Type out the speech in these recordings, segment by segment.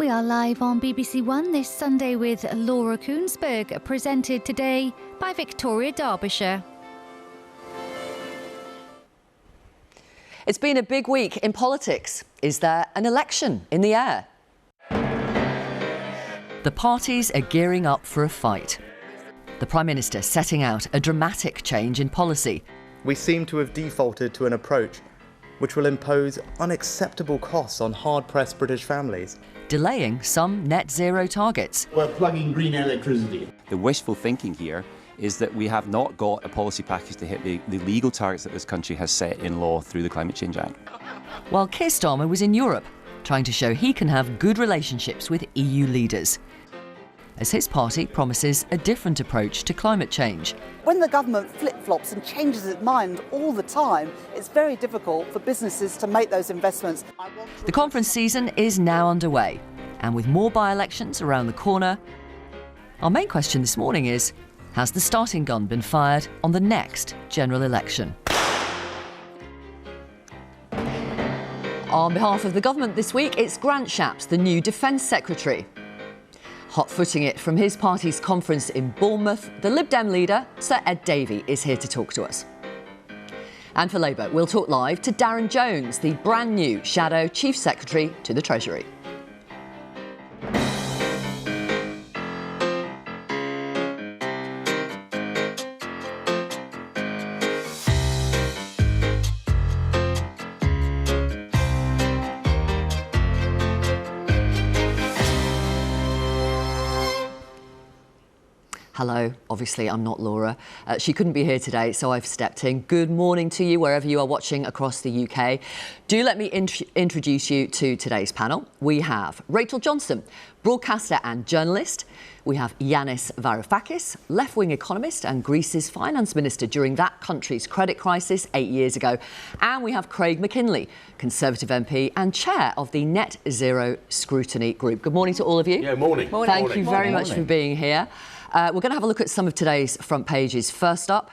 We are live on BBC One this Sunday with Laura Kuenssberg, presented today by Victoria Derbyshire. It's been a big week in politics. Is there an election in the air? The parties are gearing up for a fight. The Prime Minister setting out a dramatic change in policy. We seem to have defaulted to an approach which will impose unacceptable costs on hard-pressed British families. Delaying some net zero targets. We're plugging green electricity. The wishful thinking here is that we have not got a policy package to hit the legal targets that this country has set in law through the Climate Change Act. While Keir Starmer was in Europe, trying to show he can have good relationships with EU leaders, as his party promises a different approach to climate change. When the government flip-flops and changes its mind all the time, it's very difficult for businesses to make those investments. The conference season is now underway, and with more by-elections around the corner, our main question this morning is, has the starting gun been fired on the next general election? On behalf of the government this week, it's Grant Shapps, the new Defence Secretary. Hot-footing it from his party's conference in Bournemouth, the Lib Dem leader, Sir Ed Davey, is here to talk to us. And for Labour, we'll talk live to Darren Jones, the brand new Shadow Chief Secretary to the Treasury. Hello, obviously I'm not Laura. She couldn't be here today, so I've stepped in. Good morning to you, wherever you are watching across the UK. Do let me introduce you to today's panel. We have Rachel Johnson, broadcaster and journalist. We have Yanis Varoufakis, left-wing economist and Greece's finance minister during that country's credit crisis 8 years ago. And we have Craig McKinley, Conservative MP and chair of the Net Zero Scrutiny Group. Good morning to all of you. Yeah, morning. Thank you very much for being here. We're going to have a look at some of today's front pages. First up,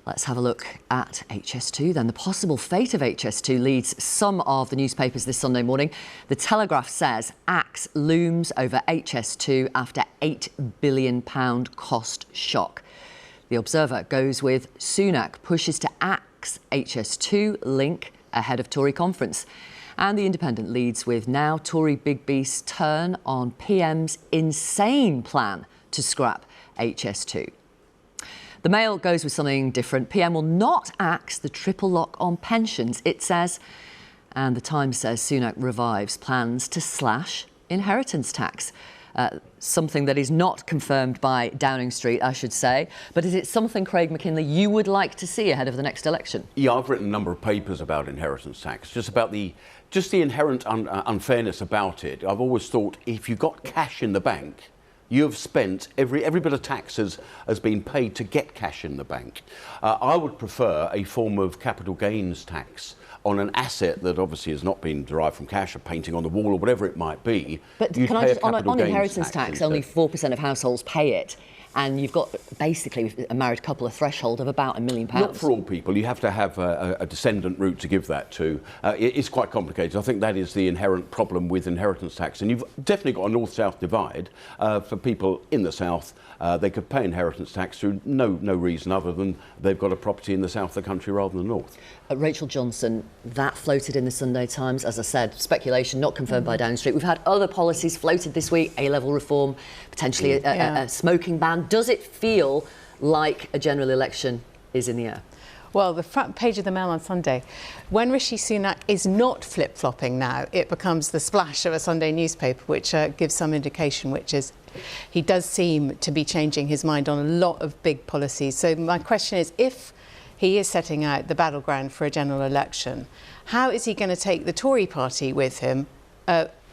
let's have a look at HS2 then. The possible fate of HS2 leads some of the newspapers this Sunday morning. The Telegraph says axe looms over HS2 after £8 billion cost shock. The Observer goes with Sunak pushes to axe HS2 link ahead of Tory conference. And The Independent leads with now Tory big beasts turn on PM's insane plan to scrap HS2. The Mail goes with something different. PM will not axe the triple lock on pensions, it says. And The Times says Sunak revives plans to slash inheritance tax. Something that is not confirmed by Downing Street, I should say. But is it something, Craig McKinley, you would like to see ahead of the next election? Yeah, I've written a number of papers about inheritance tax, just the inherent unfairness about it. I've always thought if you've got cash in the bank, you have spent every bit of tax has been paid to get cash in the bank. I would prefer a form of capital gains tax on an asset that obviously has not been derived from cash, a painting on the wall or whatever it might be. But can I just, on inheritance tax, only 4% of households pay it. And you've got basically a married couple a threshold of about £1 million. Not for all people. You have to have a descendant route to give that to. It's quite complicated. I think that is the inherent problem with inheritance tax. And you've definitely got a north-south divide. For people in the south, they could pay inheritance tax through no reason other than they've got a property in the south of the country rather than the north. Rachel Johnson, that floated in the Sunday Times. As I said, speculation, not confirmed by Downing Street. We've had other policies floated this week, A-level reform, potentially a smoking ban. Does it feel like a general election is in the air? Well, the front page of the Mail on Sunday, when Rishi Sunak is not flip-flopping now, it becomes the splash of a Sunday newspaper, which gives some indication, which is he does seem to be changing his mind on a lot of big policies. So my question is, if he is setting out the battleground for a general election, how is he going to take the Tory party with him?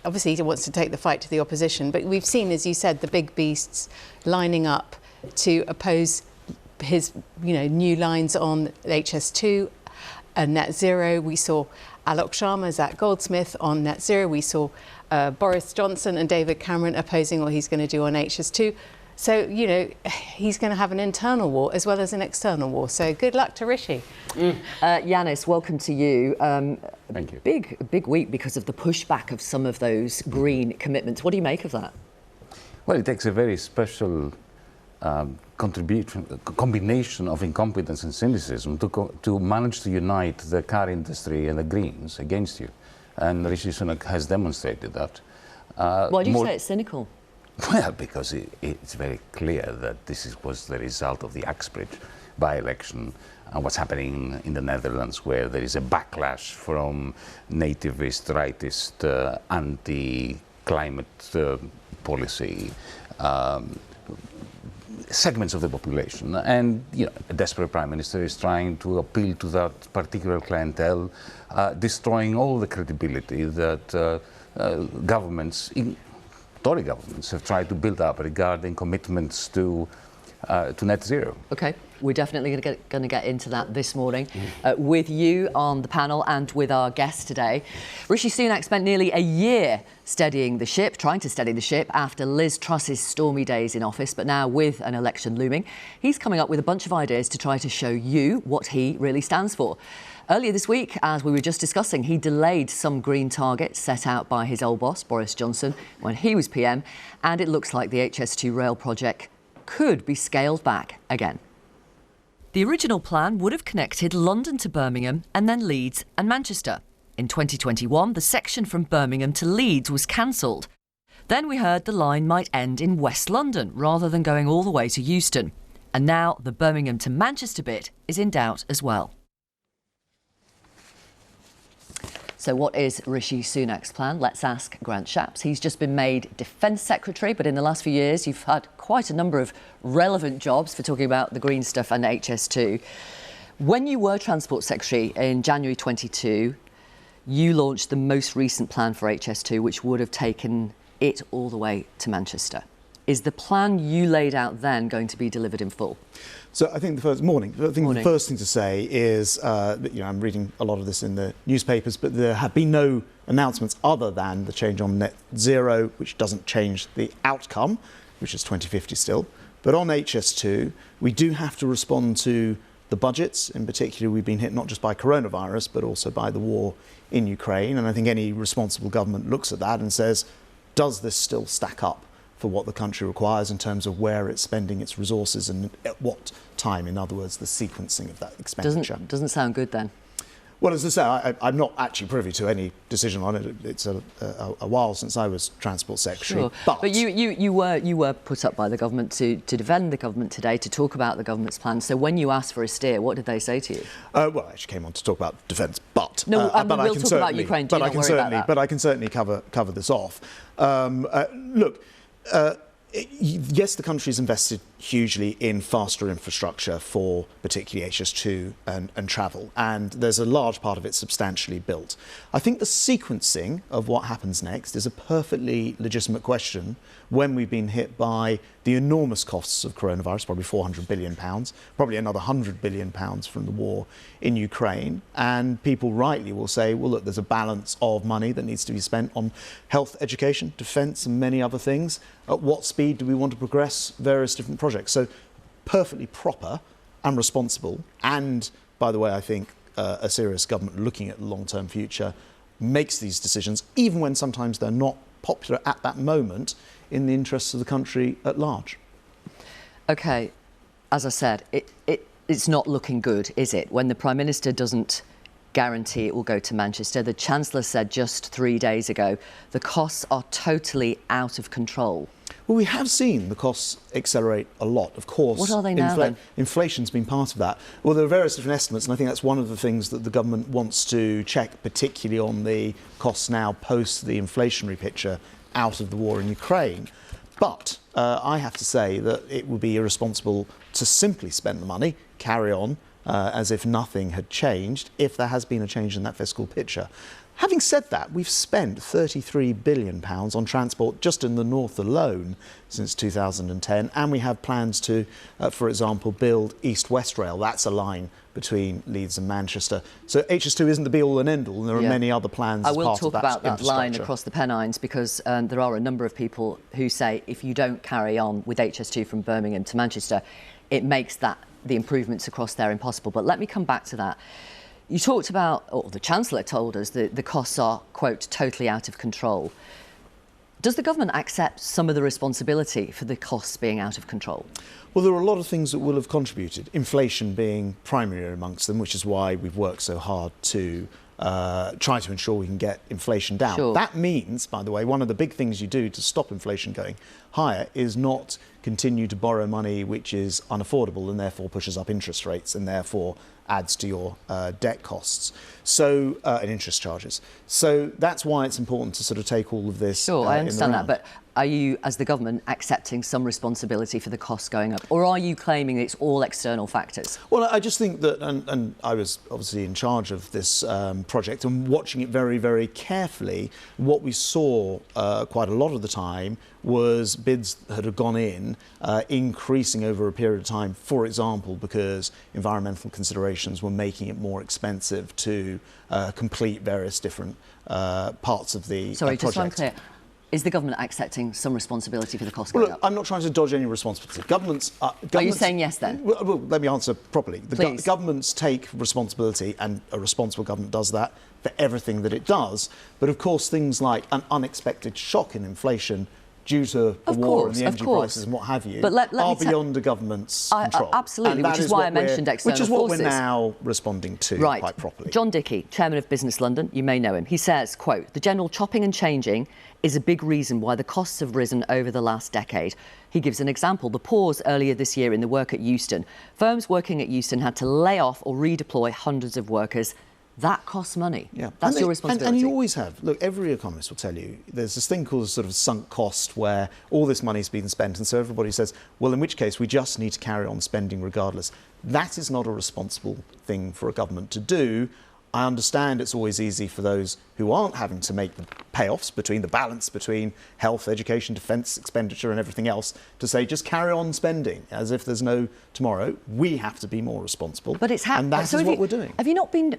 Obviously, he wants to take the fight to the opposition, but we've seen, as you said, the big beasts lining up to oppose his, new lines on HS2 and net zero. We saw Alok Sharma, Zach Goldsmith on net zero. We saw Boris Johnson and David Cameron opposing what he's going to do on HS2. So, he's going to have an internal war as well as an external war. So good luck to Rishi. Yanis, welcome to you. Thank you. Big week because of the pushback of some of those green commitments. What do you make of that? Well, it takes a very special combination of incompetence and cynicism to manage to unite the car industry and the Greens against you. And Rishi Sunak has demonstrated that. Why do you say it's cynical? Well, because it's very clear that this was the result of the Uxbridge by-election and what's happening in the Netherlands, where there is a backlash from nativist, rightist, anti-climate policy segments of the population. And a desperate prime minister is trying to appeal to that particular clientele, destroying all the credibility that governments, Tory governments, have tried to build up regarding commitments to net zero. Okay, we're definitely going to get into that this morning with you on the panel and with our guest today. Rishi Sunak spent nearly a year trying to steady the ship after Liz Truss's stormy days in office, but now with an election looming, he's coming up with a bunch of ideas to try to show you what he really stands for. Earlier this week, as we were just discussing, he delayed some green targets set out by his old boss, Boris Johnson, when he was PM, and it looks like the HS2 rail project could be scaled back again. The original plan would have connected London to Birmingham and then Leeds and Manchester. In 2021, the section from Birmingham to Leeds was cancelled. Then we heard the line might end in West London rather than going all the way to Euston. And now the Birmingham to Manchester bit is in doubt as well. So what is Rishi Sunak's plan? Let's ask Grant Shapps. He's just been made Defence Secretary, but in the last few years you've had quite a number of relevant jobs for talking about the green stuff and HS2. When you were Transport Secretary in January 22, you launched the most recent plan for HS2, which would have taken it all the way to Manchester. Is the plan you laid out then going to be delivered in full? So I think the first thing to say is, I'm reading a lot of this in the newspapers, but there have been no announcements other than the change on net zero, which doesn't change the outcome, which is 2050 still. But on HS2, we do have to respond to the budgets. In particular, we've been hit not just by coronavirus, but also by the war in Ukraine. And I think any responsible government looks at that and says, does this still stack up for what the country requires in terms of where it's spending its resources and at what time? In other words, the sequencing of that expenditure. Doesn't sound good then. Well, as I say, I'm not actually privy to any decision on it. It's a while since I was Transport Secretary. Sure. But you were put up by the government to defend the government today, to talk about the government's plans. So when you asked for a steer, what did they say to you? Well, I actually came on to talk about defence, but we'll talk about Ukraine. But I can certainly cover this off. Look. Yes, the country's invested hugely in faster infrastructure for particularly HS2 and travel, and there's a large part of it substantially built. I think the sequencing of what happens next is a perfectly legitimate question when we've been hit by the enormous costs of coronavirus, probably £400 billion, probably another £100 billion from the war in Ukraine. And people rightly will say, well, look, there's a balance of money that needs to be spent on health, education, defence and many other things. At what speed do we want to progress various different projects? So perfectly proper and responsible. And, by the way, I think a serious government looking at the long-term future makes these decisions, even when sometimes they're not popular at that moment, in the interests of the country at large. OK, as I said, it's not looking good, is it? When the Prime Minister doesn't guarantee it will go to Manchester, the Chancellor said just 3 days ago the costs are totally out of control. Well, we have seen the costs accelerate a lot, of course. What are they now, then? Inflation's been part of that. Well, there are various different estimates, and I think that's one of the things that the government wants to check, particularly on the costs now post the inflationary picture out of the war in Ukraine. But I have to say that it would be irresponsible to simply spend the money, carry on, as if nothing had changed, if there has been a change in that fiscal picture. Having said that, we've spent £33 billion on transport just in the north alone since 2010, and we have plans to, for example, build East-West Rail. That's a line between Leeds and Manchester. So HS2 isn't the be-all and end-all, and there are many other plans as part of that. I will talk about that line across the Pennines, because there are a number of people who say if you don't carry on with HS2 from Birmingham to Manchester, it makes the improvements across there impossible. But let me come back to that. You talked about, or the Chancellor told us, that the costs are, quote, totally out of control. Does the government accept some of the responsibility for the costs being out of control? Well, there are a lot of things that will have contributed, inflation being primary amongst them, which is why we've worked so hard to try to ensure we can get inflation down. Sure. That means, by the way, one of the big things you do to stop inflation going higher is not continue to borrow money which is unaffordable and therefore pushes up interest rates and therefore adds to your debt costs, and interest charges. So that's why it's important to sort of take all of this. Sure, I understand that, but are you, as the government, accepting some responsibility for the costs going up, or are you claiming it's all external factors? Well, I just think that, and I was obviously in charge of this project and watching it very, very carefully. What we saw quite a lot of the time was bids that had gone in increasing over a period of time, for example, because environmental considerations were making it more expensive to complete various different parts of the Sorry, project. just so I'm clear, is the government accepting some responsibility for the cost going Well, up? I'm not trying to dodge any responsibility. Governments Are you saying yes then? Well, let me answer properly. Please. Governments take responsibility, and a responsible government does that for everything that it does. But of course, things like an unexpected shock in inflation due to the war and the energy prices and what have you are beyond a government's control. Absolutely, which is why I mentioned external forces. Which is what we're now responding to quite properly. John Dickey, Chairman of Business London, you may know him. He says, quote, "The general chopping and changing is a big reason why the costs have risen over the last decade." He gives an example, the pause earlier this year in the work at Euston. Firms working at Euston had to lay off or redeploy hundreds of workers. That costs money. Yeah. That's your responsibility. And you always have. Look, every economist will tell you there's this thing called sort of sunk cost where all this money's been spent, and so everybody says, well, in which case we just need to carry on spending regardless. That is not a responsible thing for a government to do. I understand it's always easy for those who aren't having to make the payoffs between the balance between health, education, defence, expenditure and everything else to say just carry on spending as if there's no tomorrow. We have to be more responsible. But it's happening. And that is what we're doing. Have you not been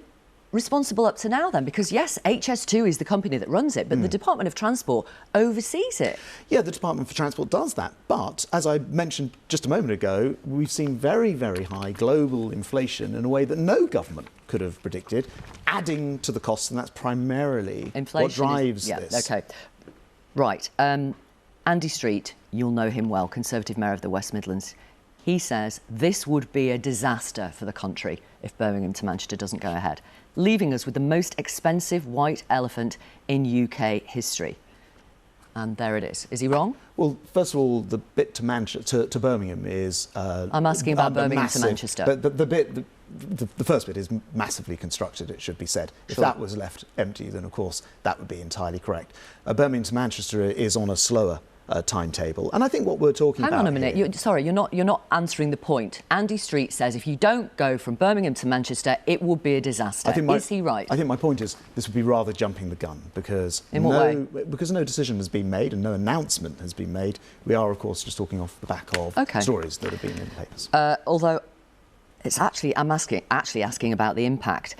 responsible up to now then? Because yes, HS2 is the company that runs it, but the Department of Transport oversees it. Yeah, the Department for Transport does that. But as I mentioned just a moment ago, we've seen very, very high global inflation in a way that no government could have predicted, adding to the costs, and that's primarily Inflation what drives this. Okay. Right. Andy Street, you'll know him well, Conservative Mayor of the West Midlands. He says this would be a disaster for the country if Birmingham to Manchester doesn't go ahead, leaving us with the most expensive white elephant in UK history. And there it is. Is he wrong? Well, first of all, the bit to Manchester to Birmingham is. I'm asking about Birmingham to Manchester. But the first bit is massively constructed, it should be said. If that was left empty, then of course that would be entirely correct. Birmingham to Manchester is on a slower timetable, and I think what we're talking about. Hang on a minute. You're not answering the point. Andy Street says if you don't go from Birmingham to Manchester, it would be a disaster. Is he right? I think my point is this would be rather jumping the gun because because no decision has been made and no announcement has been made. We are, of course, just talking off the back of stories that have been in the papers. Although, it's actually I'm asking about the impact.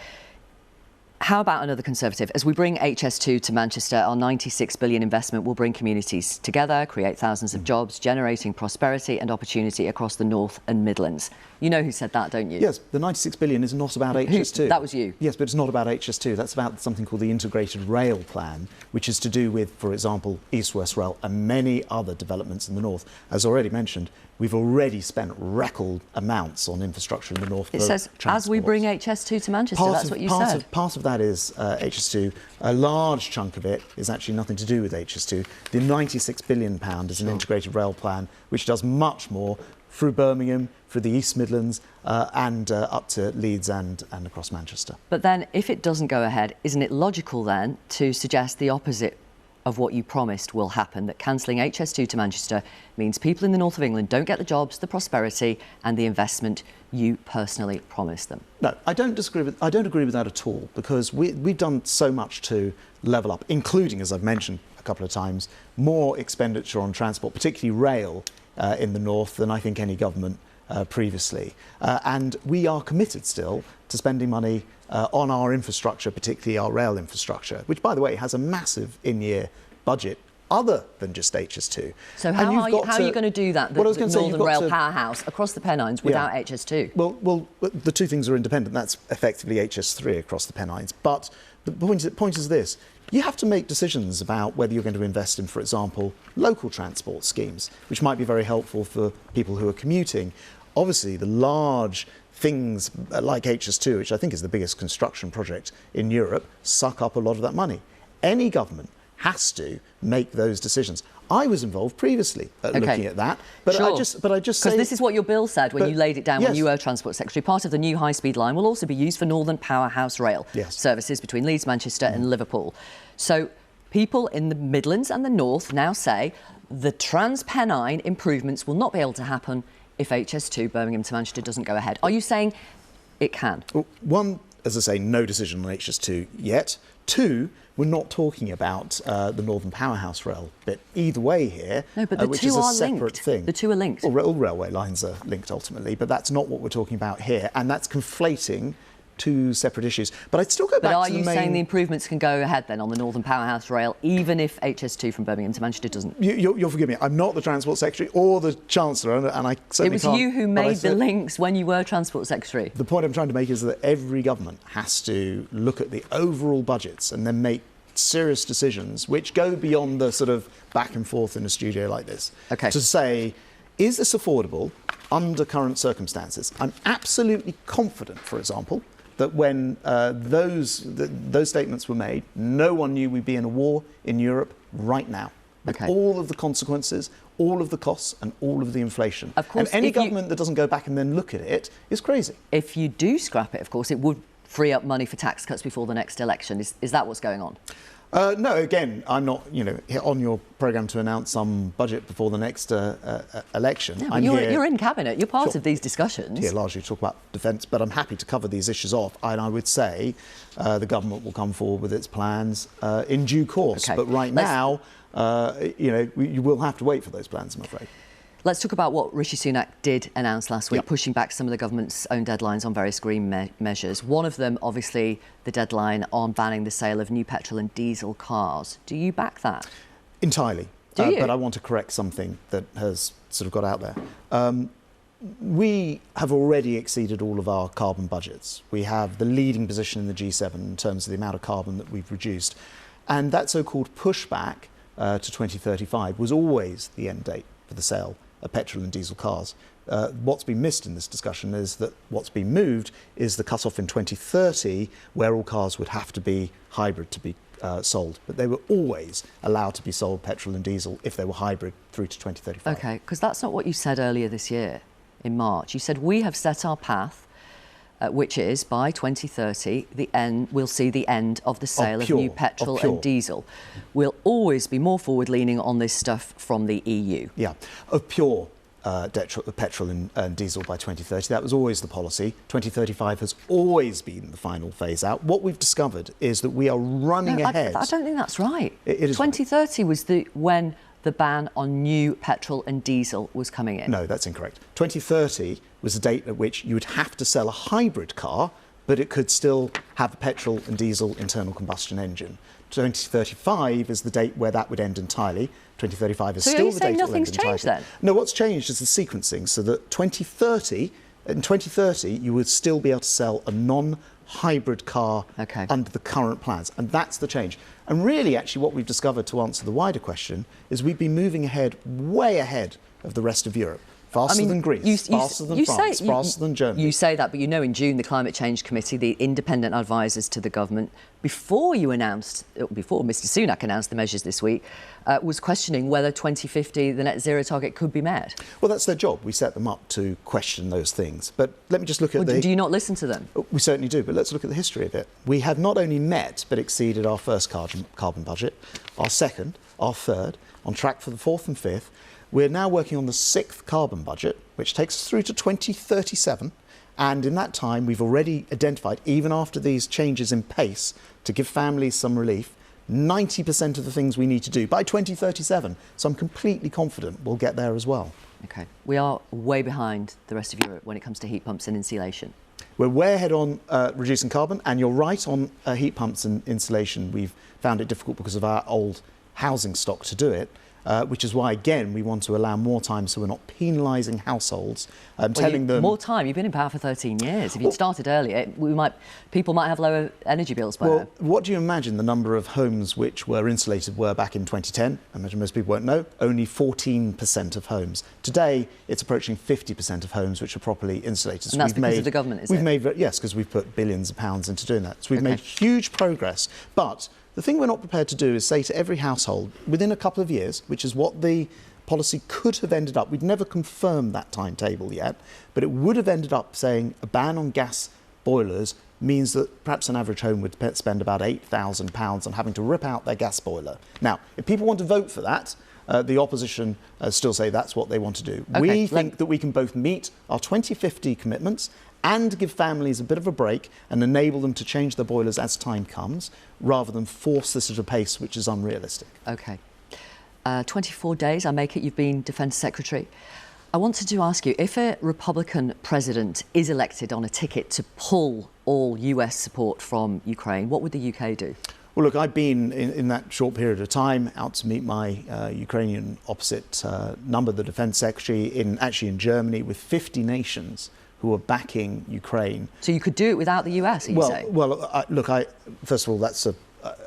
How about another Conservative? As we bring HS2 to Manchester, our £96 billion investment will bring communities together, create thousands of jobs, generating prosperity and opportunity across the North and Midlands. You know who said that, don't you? Yes, the £96 billion is not about HS2. That was you? Yes, but it's not about HS2. That's about something called the Integrated Rail Plan, which is to do with, for example, East-West Rail and many other developments in the North. As already mentioned, we've already spent record amounts on infrastructure in the North. It says, as we bring HS2 to Manchester, that's what you said. Part of that is HS2. A large chunk of it is actually nothing to do with HS2. The £96 billion is an integrated rail plan, which does much more through Birmingham, through the East Midlands, and up to Leeds and across Manchester. But then, if it doesn't go ahead, isn't it logical then to suggest the opposite of what you promised will happen, that cancelling HS2 to Manchester means people in the north of England don't get the jobs, the prosperity and the investment you personally promised them? No, I don't agree with that at all, because we've done so much to level up, including, as I've mentioned a couple of times, more expenditure on transport, particularly rail, in the north than I think any government previously. And we are committed still to spending money on our infrastructure, particularly our rail infrastructure, which, by the way, has a massive in-year budget other than just HS2. So how are you going to do that, the Northern Rail powerhouse across the Pennines without HS2? Well, the two things are independent. That's effectively HS3 across the Pennines. But the point is this. You have to make decisions about whether you're going to invest in, for example, local transport schemes, which might be very helpful for people who are commuting. Obviously, the large things like HS2, which I think is the biggest construction project in Europe, suck up a lot of that money. Any government has to make those decisions. I was involved previously looking at that, but sure. I just say, because this is what your bill said when you laid it down when you were Transport Secretary. Part of the new high-speed line will also be used for Northern Powerhouse Rail services between Leeds, Manchester and Liverpool. So people in the Midlands and the North now say the Trans-Pennine improvements will not be able to happen if HS2 Birmingham to Manchester doesn't go ahead. Are you saying it can? Well, one, as I say, no decision on HS2 yet. Two, we're not talking about the Northern Powerhouse Rail bit either way here, no, but the which two is a are separate linked. thing. The two are linked. Well, all railway lines are linked ultimately, but that's not what we're talking about here, and that's conflating two separate issues. But I'd still go back to the main... But are you saying the improvements can go ahead then on the Northern Powerhouse Rail, even if HS2 from Birmingham to Manchester doesn't? You'll forgive me, I'm not the Transport Secretary or the Chancellor, and I certainly can't... It was you who made the links when you were Transport Secretary. The point I'm trying to make is that every government has to look at the overall budgets and then make serious decisions which go beyond the sort of back and forth in a studio like this. Okay. To say, is this affordable under current circumstances? I'm absolutely confident, for example, that when those statements were made, no one knew we'd be in a war in Europe right now. With all of the consequences, all of the costs and all of the inflation. Of course, and any government that doesn't go back and then look at it is crazy. If you do scrap it, of course, it would free up money for tax cuts before the next election. Is that what's going on? No, again, I'm not, on your programme to announce some budget before the next election. No, you're in Cabinet, you're part of these discussions. Here largely to talk about defence, but I'm happy to cover these issues off, and I would say the government will come forward with its plans in due course. But right now, you will have to wait for those plans, I'm afraid. Let's talk about what Rishi Sunak did announce last week, pushing back some of the government's own deadlines on various green measures. One of them, obviously, the deadline on banning the sale of new petrol and diesel cars. Do you back that? Entirely. Do you? But I want to correct something that has sort of got out there. We have already exceeded all of our carbon budgets. We have the leading position in the G7 in terms of the amount of carbon that we've reduced. And that so-called pushback to 2035 was always the end date for the sale of petrol and diesel cars. What's been missed in this discussion is that what's been moved is the cut-off in 2030, where all cars would have to be hybrid to be sold. But they were always allowed to be sold petrol and diesel if they were hybrid through to 2035. OK, because that's not what you said earlier this year in March. You said we have set our path, which is by 2030, we'll see the end of the sale of new petrol and diesel. We'll always be more forward-leaning on this stuff from the EU. Yeah, of pure petrol and diesel by 2030. That was always the policy. 2035 has always been the final phase-out. What we've discovered is that we are running ahead. I don't think that's right. It is 2030 was when the ban on new petrol and diesel was coming in. No, that's incorrect. 2030 was the date at which you would have to sell a hybrid car, but it could still have a petrol and diesel internal combustion engine. 2035 is the date where that would end entirely. 2035 is still the date it will end entirely. So are you saying nothing's changed then? No, what's changed is the sequencing, so that in 2030, you would still be able to sell a non-hybrid car under the current plans, and that's the change. And really, actually, what we've discovered to answer the wider question is we've been moving ahead, way ahead of the rest of Europe. Faster than Greece, faster than France, faster than Germany. You say that, but you know in June the Climate Change Committee, the independent advisors to the government, before Mr Sunak announced the measures this week, was questioning whether 2050, the net zero target, could be met. Well, that's their job. We set them up to question those things. But let me just look at Do you not listen to them? We certainly do, but let's look at the history of it. We have not only met but exceeded our first carbon budget, our second, our third, on track for the fourth and fifth. We're now working on the sixth carbon budget, which takes us through to 2037. And in that time, we've already identified, even after these changes in pace, to give families some relief, 90% of the things we need to do by 2037. So I'm completely confident we'll get there as well. OK. We are way behind the rest of Europe when it comes to heat pumps and insulation. We're way ahead on reducing carbon, and you're right on heat pumps and insulation. We've found it difficult because of our old housing stock to do it. Which is why, again, we want to allow more time so we're not penalising households, telling them... More time? You've been in power for 13 years. If you'd started earlier, people might have lower energy bills by now. What do you imagine the number of homes which were insulated were back in 2010? I imagine most people won't know. Only 14% of homes. Today, it's approaching 50% of homes which are properly insulated. And that's because of the government, is it? Yes, because we've put billions of pounds into doing that. So we've made huge progress. But the thing we're not prepared to do is say to every household, within a couple of years, which is what the policy could have ended up, we'd never confirmed that timetable yet, but it would have ended up saying a ban on gas boilers means that perhaps an average home would spend about £8,000 on having to rip out their gas boiler. Now, if people want to vote for that, the opposition still say that's what they want to do. We think that we can both meet our 2050 commitments and give families a bit of a break and enable them to change their boilers as time comes, rather than force this at a pace which is unrealistic. OK. 24 days, I make it, you've been Defence Secretary. I wanted to ask you, if a Republican president is elected on a ticket to pull all US support from Ukraine, what would the UK do? Well, look, I've been, in that short period of time, out to meet my Ukrainian opposite number, the Defence Secretary, actually in Germany, with 50 nations who are backing Ukraine. So you could do it without the US, are you saying? Well, look, first of all, that's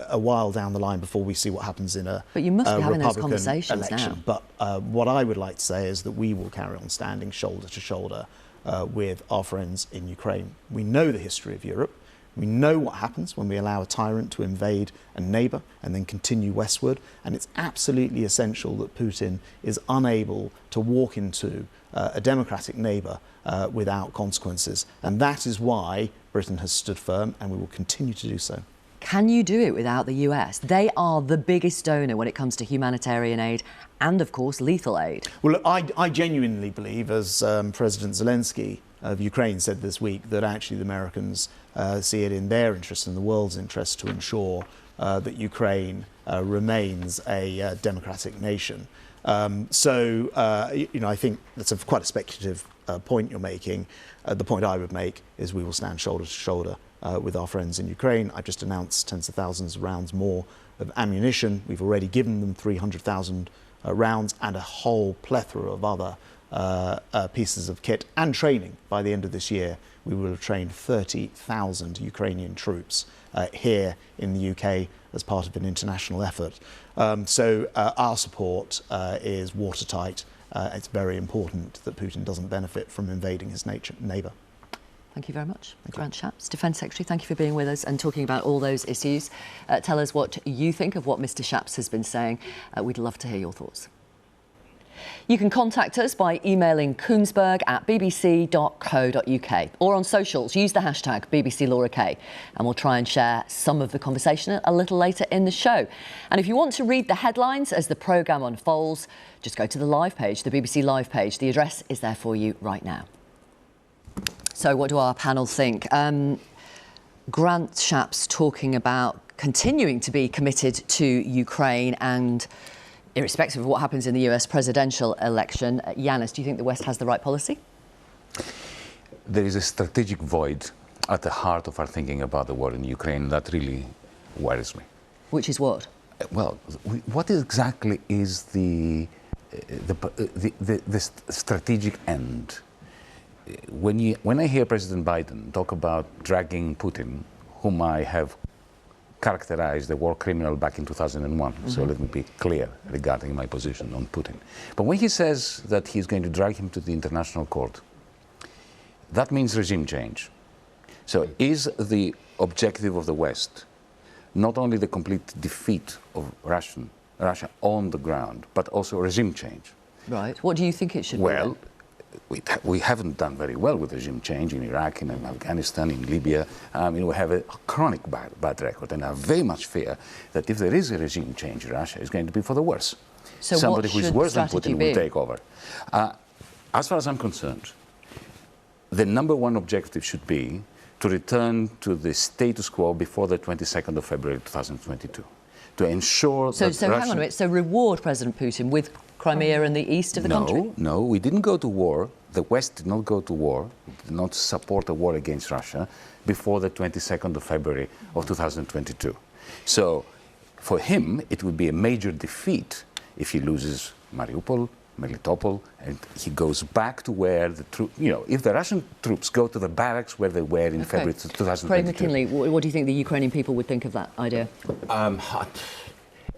a while down the line before we see what happens in a But you must be having those Republican conversations election. now. But what I would like to say is that we will carry on standing shoulder to shoulder with our friends in Ukraine. We know the history of Europe. We know what happens when we allow a tyrant to invade a neighbour and then continue westward. And it's absolutely essential that Putin is unable to walk into a democratic neighbour without consequences. And that is why Britain has stood firm, and we will continue to do so. Can you do it without the US? They are the biggest donor when it comes to humanitarian aid and, of course, lethal aid. Well, I genuinely believe, as President Zelensky of Ukraine said this week, that actually the Americans see it in their interest and the world's interest to ensure that Ukraine remains a democratic nation. I think that's quite a speculative point you're making. The point I would make is we will stand shoulder to shoulder with our friends in Ukraine. I've just announced tens of thousands of rounds more of ammunition. We've already given them 300,000 rounds and a whole plethora of other pieces of kit and training. By the end of this year, we will have trained 30,000 Ukrainian troops here in the UK as part of an international effort. So our support is watertight. It's very important that Putin doesn't benefit from invading his neighbour. Thank you very much. Grant Shapps, Defence Secretary, thank you for being with us and talking about all those issues. Tell us what you think of what Mr Shapps has been saying. We'd love to hear your thoughts. You can contact us by emailing kuenssberg@bbc.co.uk or on socials. Use the hashtag #BBCLauraK and we'll try and share some of the conversation a little later in the show. And if you want to read the headlines as the programme unfolds, just go to the live page, the BBC live page. The address is there for you right now. So what do our panel think? Grant Shapps talking about continuing to be committed to Ukraine and irrespective of what happens in the US presidential election. Yanis, do you think the West has the right policy? There is a strategic void at the heart of our thinking about the war in Ukraine that really worries me. Which is what? Well, what exactly is the strategic end? When I hear President Biden talk about dragging Putin, whom I have characterized the war criminal back in 2001. So let me be clear regarding my position on Putin. But when he says that he's going to drag him to the international court, that means regime change. So is the objective of the West not only the complete defeat of Russia on the ground, but also regime change? Right. What do you think it should be? Well, we haven't done very well with regime change in Iraq, in Afghanistan, in Libya. We have a chronic bad record, and I very much fear that if there is a regime change in Russia, it's going to be for the worse. So somebody what who is should worse the than strategy Putin be? will take over. As far as I'm concerned, the number one objective should be to return to the status quo before the 22nd of February 2022, to ensure that So hang on a minute. So reward President Putin with Crimea and the east of the country? No, we didn't go to war. The West did not go to war, did not support a war against Russia before the 22nd of February of 2022. So for him, it would be a major defeat if he loses Mariupol, Melitopol, and he goes back to where the troops, if the Russian troops go to the barracks where they were in February 2022. Craig McKinley, what do you think the Ukrainian people would think of that idea?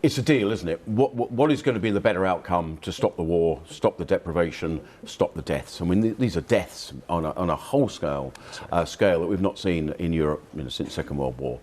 It's a deal, isn't it? What is going to be the better outcome to stop the war, stop the deprivation, stop the deaths? I mean, these are deaths on a whole scale that we've not seen in Europe since the Second World War.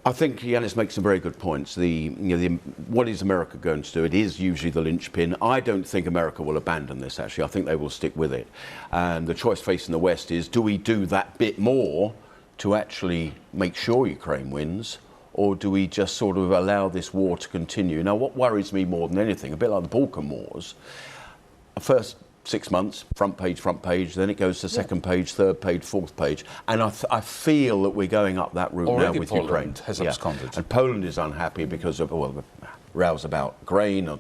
I think Yanis makes some very good points. What is America going to do? It is usually the linchpin. I don't think America will abandon this, actually. I think they will stick with it. And the choice facing the West is, do we do that bit more to actually make sure Ukraine wins? Or do we just sort of allow this war to continue? Now, what worries me more than anything, a bit like the Balkan Wars, first 6 months, front page, then it goes to second page, third page, fourth page. And I feel that we're going up that route now with Poland Ukraine. has absconded. And Poland is unhappy because of, the rows about grain.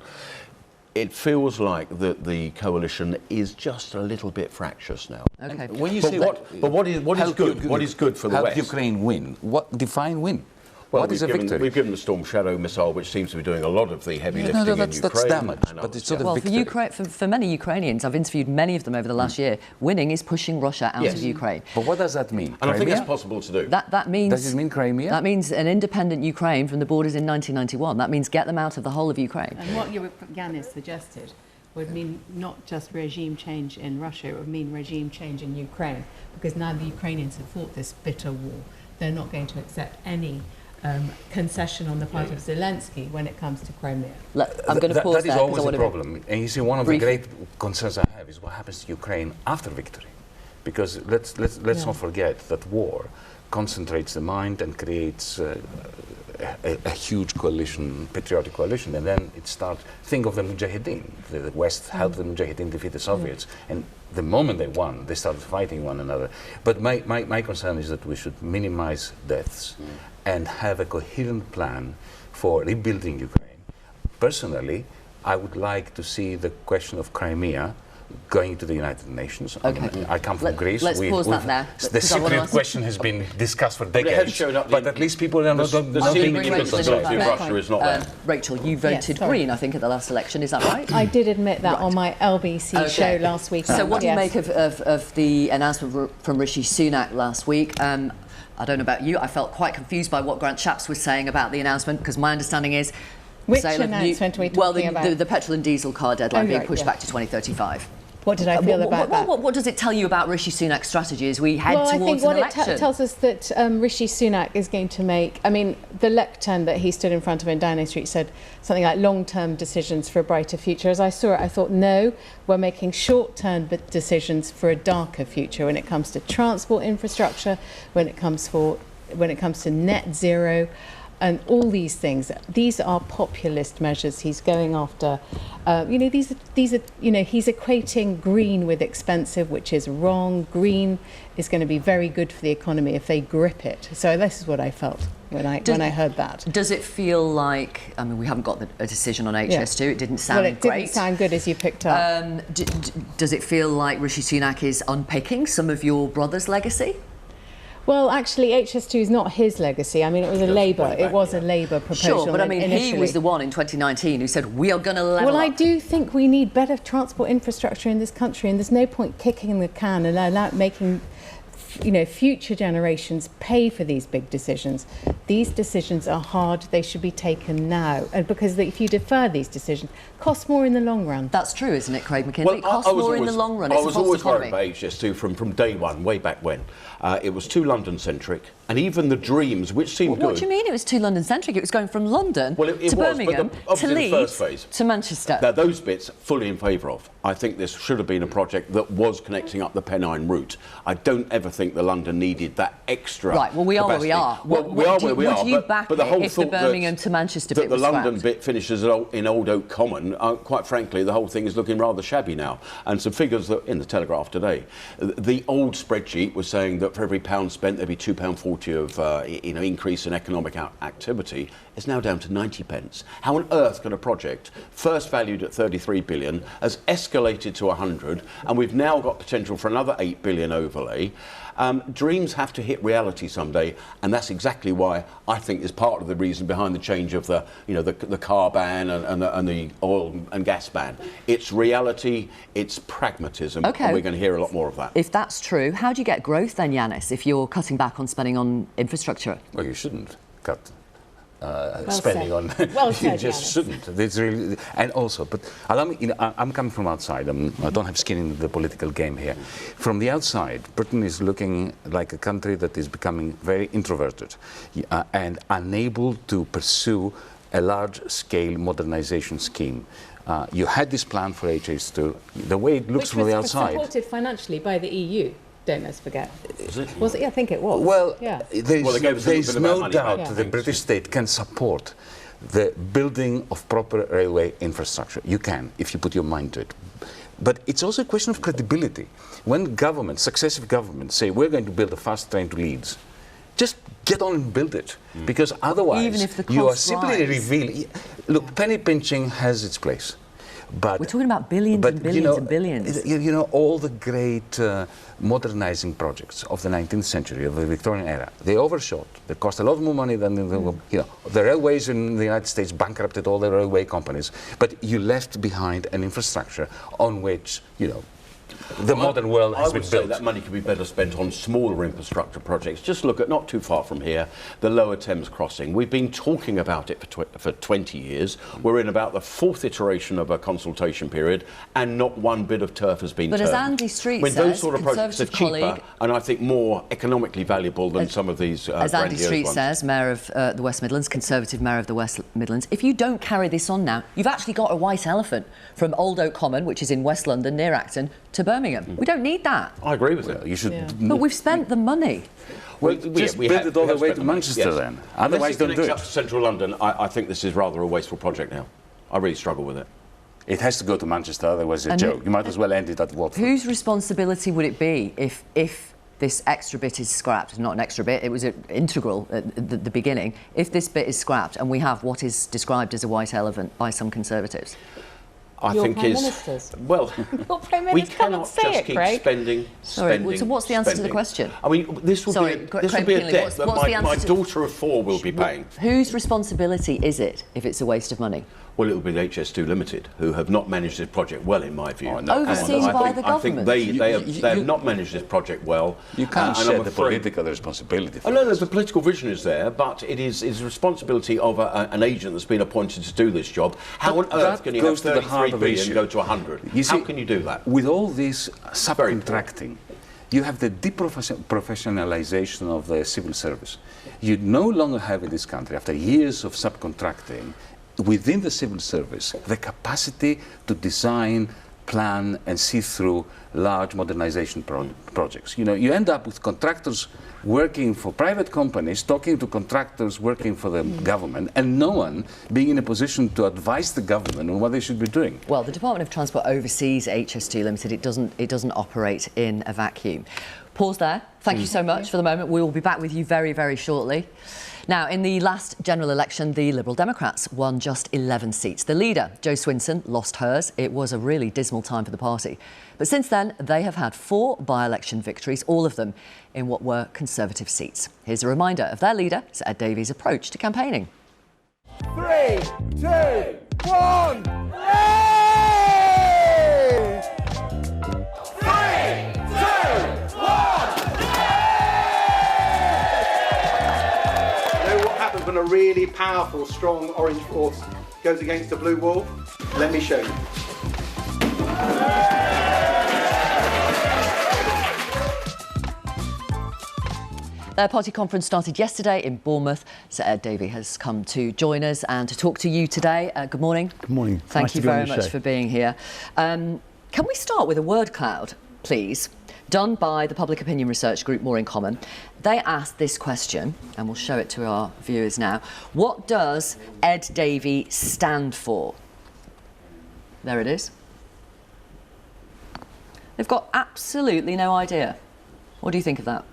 It feels like the coalition is just a little bit fractious now. Okay. When you say what is good? What is good for the West? Help Ukraine win. Define win? Well, what is a victory? We've given the Storm Shadow missile, which seems to be doing a lot of the heavy lifting in Ukraine. That's damage, but it's sort of victory. For many Ukrainians, I've interviewed many of them over the last year, winning is pushing Russia out of Ukraine. But what does that mean? And I think it's possible to do. That means... Does it mean Crimea? That means an independent Ukraine from the borders in 1991. That means get them out of the whole of Ukraine. And what Yanis suggested would mean not just regime change in Russia, it would mean regime change in Ukraine, because now the Ukrainians have fought this bitter war. They're not going to accept any concession on the part of Zelensky when it comes to Crimea. I'm going to pause that there. That is always a problem. And you see, one of the great concerns I have is what happens to Ukraine after victory. Because let's not forget that war concentrates the mind and creates a huge coalition, patriotic coalition, and then it starts. Think of the Mujahideen. The West helped the Mujahideen defeat the Soviets, and the moment they won, they started fighting one another. But my concern is that we should minimize deaths and have a coherent plan for rebuilding Ukraine. Personally, I would like to see the question of Crimea going to the United Nations. Okay. I come from Greece. Let's pause that there. The Cypriot question has been discussed for decades, but at least people are not being Russia is not there. Rachel, you voted Green, I think, at the last election. Is that right? I did admit that on my LBC show last week. So what do you make of the announcement from Rishi Sunak last week? I don't know about you, I felt quite confused by what Grant Shapps was saying about the announcement, because my understanding is... Which announcement are we talking about? The petrol and diesel car deadline being pushed back to 2035. What did I feel about that? What does it tell you about Rishi Sunak's strategy as we head towards an election? I think what it tells us that Rishi Sunak is going to make... the lectern that he stood in front of in Downing Street said something like long-term decisions for a brighter future. As I saw it, I thought, no, we're making short-term decisions for a darker future when it comes to transport infrastructure, when it comes to net zero, and all these things. These are populist measures he's going after. These are he's equating green with expensive, which is wrong. Green is going to be very good for the economy if they grip it. So this is what I felt when I heard that. Does it feel like, we haven't got a decision on HS2, it didn't sound great. Well, it didn't sound good as you picked up. Does it feel like Rishi Sunak is unpicking some of your brother's legacy? Well, actually, HS2 is not his legacy. It was a Labour. It was a Labour proposal. Sure, but initially. he was the one in 2019 who said we are going to level up. Well, I do think we need better transport infrastructure in this country, and there's no point kicking the can and making future generations pay for these big decisions. These decisions are hard. They should be taken now. And because if you defer these decisions, cost more in the long run. That's true, isn't it, Craig McKinley? It costs more in the long run. I was always worried about HS2 from day one, way back when. It was too London-centric, and even the dreams, which seemed good. What do you mean it was too London-centric? It was going from London to Birmingham to Leeds to Manchester. Now, those bits, fully in favour of. I think this should have been a project that was connecting up the Pennine route. I don't ever think the London needed that extra Right, well, we are capacity. where we are. Well, we are where we are. Would you back but the whole it if the Birmingham to Manchester bit was the London scrapped? bit finishes in Old Oak Common, quite frankly, the whole thing is looking rather shabby now. And some figures that in the Telegraph today, the old spreadsheet was saying that for every pound spent, there'd be £2.40 of increase in economic activity. It's now down to 90 pence. How on earth can a project, first valued at 33 billion, has escalated to 100, and we've now got potential for another 8 billion overlay? Dreams have to hit reality someday, and that's exactly why I think is part of the reason behind the change of the car ban and the oil and gas ban. It's reality, it's pragmatism, and we're going to hear a lot more of that. If that's true, how do you get growth then, Yanis, if you're cutting back on spending on infrastructure? Well, you shouldn't cut spending on. Well you just shouldn't. It's really, and also, but allow me. I'm coming from outside. I don't have skin in the political game here. From the outside, Britain is looking like a country that is becoming very introverted and unable to pursue a large-scale modernization scheme. You had this plan for HS2. The way it looks from the outside, supported financially by the EU. Don't let's forget. Was it? Yeah, I think it was. Well, yeah. There's no doubt that the British state can support the building of proper railway infrastructure. You can, if you put your mind to it. But it's also a question of credibility. When governments, successive governments, say we're going to build a fast train to Leeds, just get on and build it, because otherwise even if the you are costs simply rise. revealing. Look, penny pinching has its place. But we're talking about billions and billions and billions. You know, all the great modernizing projects of the 19th century, of the Victorian era, they overshot. They cost a lot more money than the railways in the United States bankrupted all the railway companies. But you left behind an infrastructure on which, the modern world has been built. I would say that money could be better spent on smaller infrastructure projects. Just look at, not too far from here, the Lower Thames Crossing. We've been talking about it for 20 years. We're in about the fourth iteration of a consultation period, and not one bit of turf has been turned. But as Andy Street says, those sort of projects are cheaper colleague, and I think more economically valuable than some of these as Andy Street ones. says, Mayor of the West Midlands, Conservative Mayor of the West Midlands, if you don't carry this on now, you've actually got a white elephant from Old Oak Common, which is in West London, near Acton, to Birmingham. We don't need that. I agree with it. You should. Yeah. But we've spent the money. Well, just build it all the way to Manchester then. Otherwise, don't do it. Up to central London, I think this is rather a wasteful project now. I really struggle with it. It has to go to Manchester, otherwise it's a joke. You might as well end it at Watford. Whose responsibility would it be if this extra bit is scrapped? Not an extra bit, it was integral at the beginning. If this bit is scrapped and we have what is described as a white elephant by some Conservatives? Your Prime Ministers. Well, Your Prime we Minister cannot say just it, keep Craig. spending. So what's the answer to the question? I mean, this will be a debt that my daughter of 4 will be paying. Whose responsibility is it if it's a waste of money? Well, it will be the HS2 Limited, who have not managed this project well, in my view. Overseen by the government. I think they have not managed this project well. You can't share the political responsibility. Oh, no, the political vision is there, but it is the responsibility of an agent that's been appointed to do this job. How on earth can you have 33 billion go to 100? How can you do that? With all this subcontracting, you have the deprofessionalization of the civil service. You no longer have in this country, after years of subcontracting, within the civil service, the capacity to design, plan and see through large modernization projects. You end up with contractors working for private companies, talking to contractors working for the government, and no one being in a position to advise the government on what they should be doing. Well, the Department of Transport oversees HS2 Limited. It doesn't operate in a vacuum. Pause there. Thank you so much for the moment. We will be back with you very, very shortly. Now, in the last general election, the Liberal Democrats won just 11 seats. The leader, Jo Swinson, lost hers. It was a really dismal time for the party. But since then, they have had 4 by-election victories, all of them in what were Conservative seats. Here's a reminder of their leader, Sir Ed Davies' approach to campaigning. 3, 2, 1, Yay! 3, 2, 1, Yay! really powerful, strong orange force goes against the blue wall? Let me show you. Their party conference started yesterday in Bournemouth, so Ed Davey has come to join us and to talk to you today. Good morning. Good morning. Thank you very much for being here. Can we start with a word cloud, please, done by the public opinion research group More in Common? They asked this question, and we'll show it to our viewers now. What does Ed Davey stand for? There it is. They've got absolutely no idea. What do you think of that?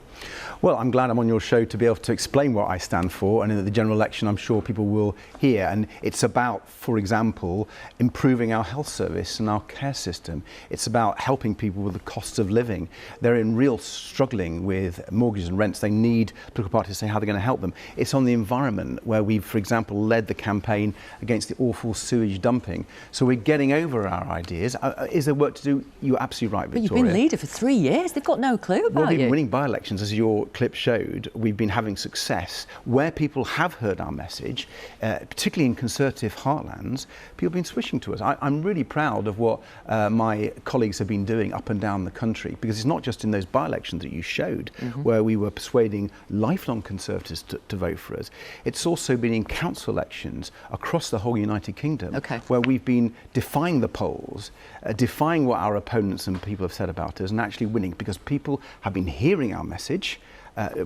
Well, I'm glad I'm on your show to be able to explain what I stand for, and in the general election I'm sure people will hear. And it's about, for example, improving our health service and our care system. It's about helping people with the cost of living. They're in real struggling with mortgages and rents. They need political parties to say how they're going to help them. It's on the environment, where we've, for example, led the campaign against the awful sewage dumping. So we're getting over our ideas. Is there work to do? You're absolutely right, Victoria. But you've been leader for 3 years. They've got no clue about We've you. been winning by-elections, as your clip showed. We've been having success where people have heard our message, particularly in Conservative heartlands. People have been switching to us. I'm really proud of what my colleagues have been doing up and down the country, because it's not just in those by-elections that you showed, where we were persuading lifelong Conservatives to vote for us. It's also been in council elections across the whole United Kingdom, where we've been defying the polls, defying what our opponents and people have said about us, and actually winning, because people have been hearing our message.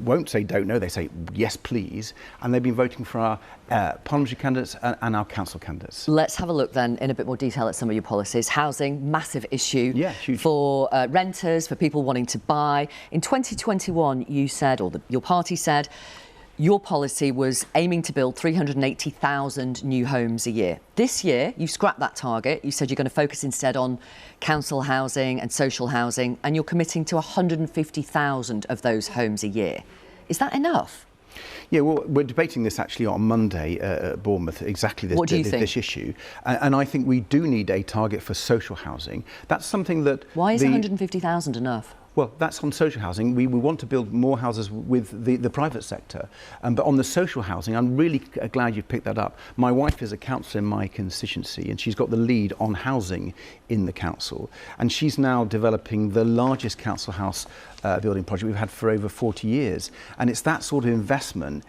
Won't say don't know, they say yes please, and they've been voting for our parliamentary candidates and our council candidates. Let's have a look then in a bit more detail at some of your policies. Housing, massive issue for renters, for people wanting to buy. In 2021 you said, or your party said, your policy was aiming to build 380,000 new homes a year. This year, you scrapped that target. You said you're going to focus instead on council housing and social housing, and you're committing to 150,000 of those homes a year. Is that enough? Yeah, well, we're debating this actually on Monday at Bournemouth, exactly this, what do you think? This issue. And I think we do need a target for social housing. That's something that... Why is 150,000 enough? Well, that's on social housing. We want to build more houses with the private sector. But on the social housing, I'm really glad you picked that up. My wife is a councillor in my constituency, and she's got the lead on housing in the council. And she's now developing the largest council house building project we've had for over 40 years. And it's that sort of investment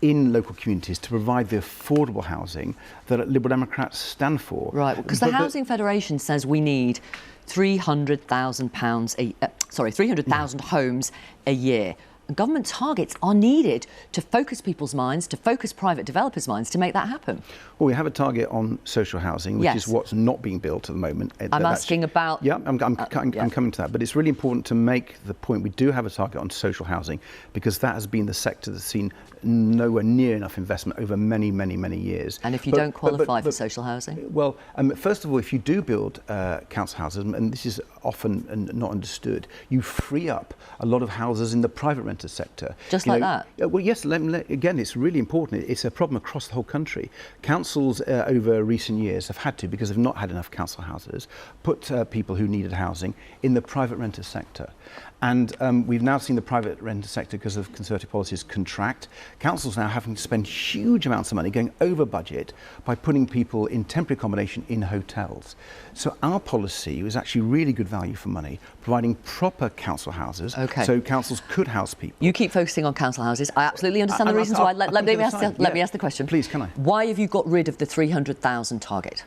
in local communities to provide the affordable housing that Liberal Democrats stand for. Right, because the Housing Federation says we need 300,000 homes a year. And government targets are needed to focus people's minds, to focus private developers' minds to make that happen. Well, we have a target on social housing, which is what's not being built at the moment. I'm asking about... Yeah, I'm coming to that. But it's really important to make the point we do have a target on social housing, because that has been the sector that's seen nowhere near enough investment over many, many, many years. And if you don't qualify for social housing? Well, first of all, if you do build council houses, and this is often not understood, you free up a lot of houses in the private rented sector. Just like that? Well, yes, again, it's really important. It's a problem across the whole country. Councils over recent years have had to, because they've not had enough council houses, put people who needed housing in the private renter sector. And we've now seen the private renter sector, because of Conservative policies, contract. Councils now having to spend huge amounts of money going over budget by putting people in temporary accommodation in hotels. So our policy was actually really good value for money, providing proper council houses, so councils could house people. You keep focusing on council houses. I absolutely understand the reasons why. Let me ask the question. Please, can I? Why have you got rid of the 300,000 target?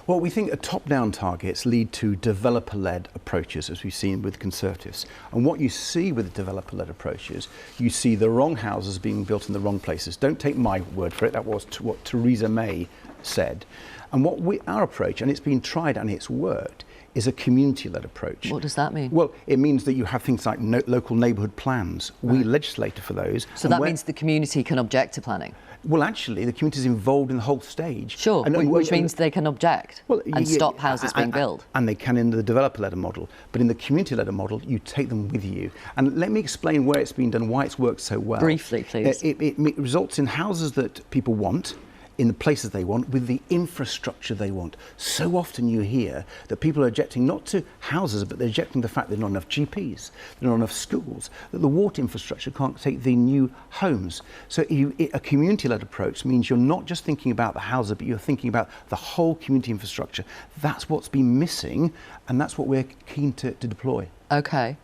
Well, we think top-down targets lead to developer-led approaches, as we've seen with Conservatives. And what you see with the developer-led approaches, you see the wrong houses being built in the wrong places. Don't take my word for it. That was what Theresa May said. And our approach, and it's been tried and it's worked, is a community-led approach. What does that mean? Well, it means that you have things like local neighbourhood plans. We legislate for those. So that means the community can object to planning? Well, actually, the community is involved in the whole stage. Sure, which means they can object and stop houses being built. And they can in the developer-led model. But in the community-led model, you take them with you. And let me explain where it's been done, why it's worked so well. Briefly, please. It results in houses that people want, in the places they want, with the infrastructure they want. So often you hear that people are objecting not to houses, but they're objecting to the fact there are not enough GPs, there are not enough schools, that the water infrastructure can't take the new homes. So a community-led approach means you're not just thinking about the houses, but you're thinking about the whole community infrastructure. That's what's been missing, and that's what we're keen to deploy. OK.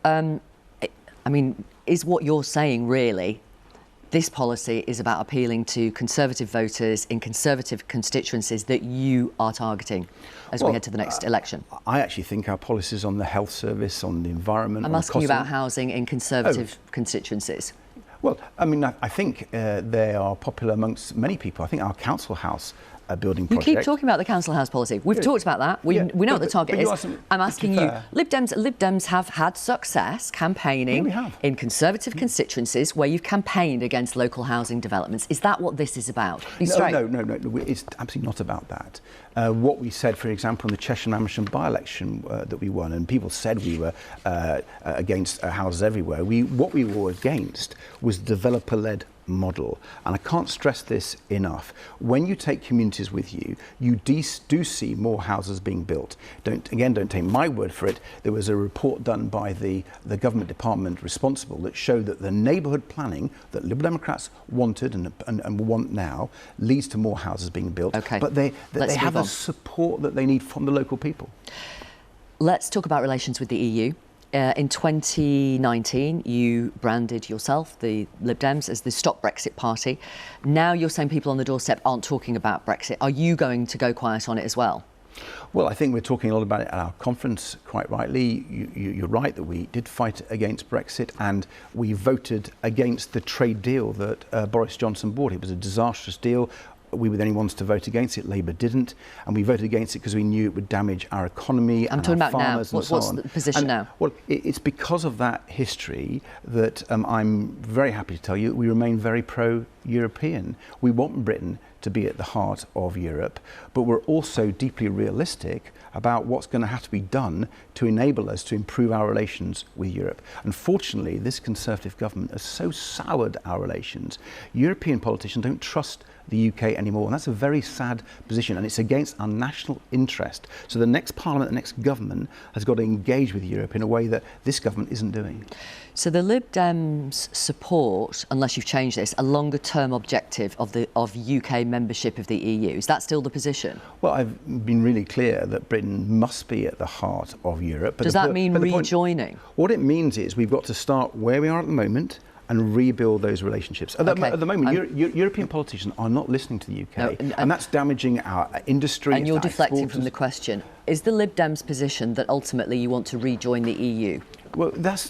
I mean, is what you're saying really, this policy is about appealing to Conservative voters in Conservative constituencies that you are targeting as we head to the next election? I actually think our policies on the health service, on the environment... I'm asking you about housing in Conservative constituencies. Well, I mean, I think they are popular amongst many people. I think our council house building project... You keep talking about the council house policy. We've talked about that. We know what the target is. I'm asking you, Lib Dems have had success campaigning in Conservative constituencies where you've campaigned against local housing developments. Is that what this is about? Be straight. No, it's absolutely not about that. What we said, for example, in the Cheshire and Amersham by-election that we won, and people said we were against houses everywhere, what we were against was developer-led model. And I can't stress this enough. When you take communities with you, you do see more houses being built. Don't take my word for it. There was a report done by the government department responsible that showed that the neighbourhood planning that Liberal Democrats wanted and want now leads to more houses being built. Okay. But they have the support that they need from the local people. Let's talk about relations with the EU. In 2019, you branded yourself, the Lib Dems, as the Stop Brexit Party. Now you're saying people on the doorstep aren't talking about Brexit. Are you going to go quiet on it as well? Well, I think we're talking a lot about it at our conference, quite rightly. You're right that we did fight against Brexit, and we voted against the trade deal that Boris Johnson brought. It was a disastrous deal. We were the only ones to vote against it. Labour didn't, and we voted against it because we knew it would damage our economy and our farmers and so on. What's the position now? Well, it's because of that history that I'm very happy to tell you we remain very pro-European. We want Britain to be at the heart of Europe, but we're also deeply realistic about what's going to have to be done to enable us to improve our relations with Europe. Unfortunately, this Conservative government has so soured our relations. European politicians don't trust the UK anymore, and that's a very sad position, and it's against our national interest. So the next parliament, the next government has got to engage with Europe in a way that this government isn't doing. So the Lib Dems support, unless you've changed this, a longer term objective of UK membership of the EU. Is that still the position? Well, I've been really clear that Britain must be at the heart of Europe. Does that mean rejoining? What it means is we've got to start where we are at the moment and rebuild those relationships. At the moment, European politicians are not listening to the UK, and that's damaging our industry. And you're deflecting from the question. Is the Lib Dems' position that ultimately you want to rejoin the EU? Well, that's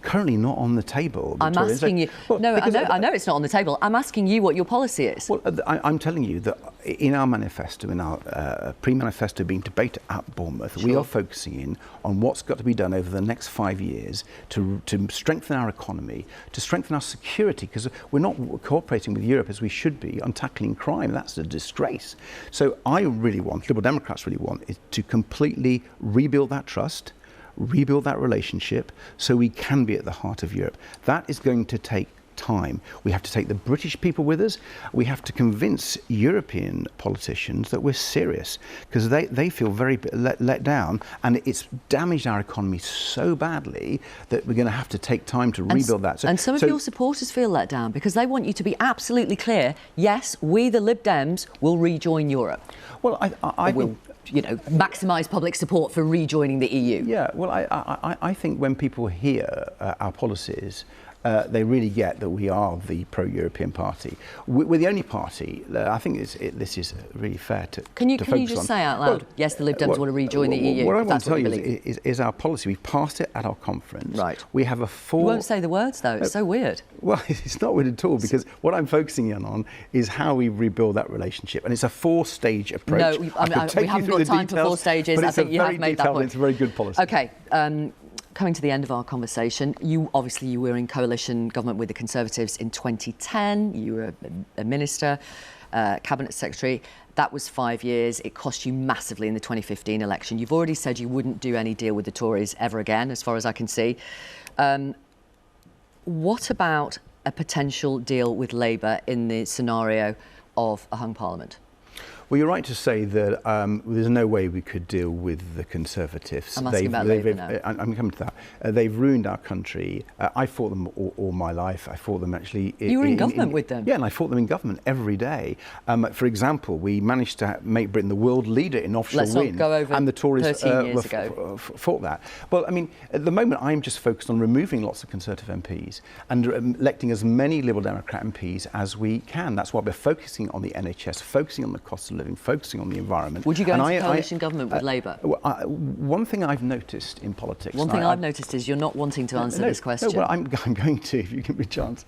currently not on the table. Victoria. I'm asking you. Well, no, I know it's not on the table. I'm asking you what your policy is. Well, I'm telling you that in our manifesto, in our pre-manifesto being debated at Bournemouth, we are focusing in on what's got to be done over the next 5 years to strengthen our economy, to strengthen our security, because we're not cooperating with Europe as we should be on tackling crime. That's a disgrace. So I really want, Liberal Democrats really want, is to completely rebuild that trust, rebuild that relationship so we can be at the heart of Europe. That is going to take time. We have to take the British people with us. We have to convince European politicians that we're serious, because they feel very let down, and it's damaged our economy so badly that we're going to have to take time to rebuild that. And some of your supporters feel let down because they want you to be absolutely clear, yes, we the Lib Dems will rejoin Europe. Well, I will, maximise public support for rejoining the EU. Yeah, well, I think when people hear our policies, they really get that we are the pro-European party. We're the only party. I think this is really fair to Can you just say out loud, yes, the Lib Dems want to rejoin the EU? What I want to tell you is our policy. We've passed it at our conference. Right. We have a full... You won't say the words, though. It's so weird. Well, it's not weird at all, because what I'm focusing on is how we rebuild that relationship. And it's a four-stage approach. No, we haven't got time for 4 stages. I think you have made that point. It's a very good policy. OK. Coming to the end of our conversation, you were in coalition government with the Conservatives in 2010. You were a minister, cabinet secretary. That was 5 years. It cost you massively in the 2015 election. You've already said you wouldn't do any deal with the Tories ever again, as far as I can see. What about a potential deal with Labour in the scenario of a hung parliament? Well, you're right to say that there's no way we could deal with the Conservatives. I'm asking about Labour now. I'm coming to that. They've ruined our country. I fought them all my life. I fought them actually... You were in government with them? Yeah, and I fought them in government every day. For example, we managed to make Britain the world leader in offshore wind. Let's not go over and the Tories 13 years ago. fought that. Well, I mean, at the moment, I'm just focused on removing lots of Conservative MPs and electing as many Liberal Democrat MPs as we can. That's why we're focusing on the NHS, focusing on the cost of living, focusing on the environment. Would you go into coalition government with Labour? One thing I've noticed in politics... One thing I've noticed is you're not wanting to answer this question. No, well, I'm going to, if you give me a chance.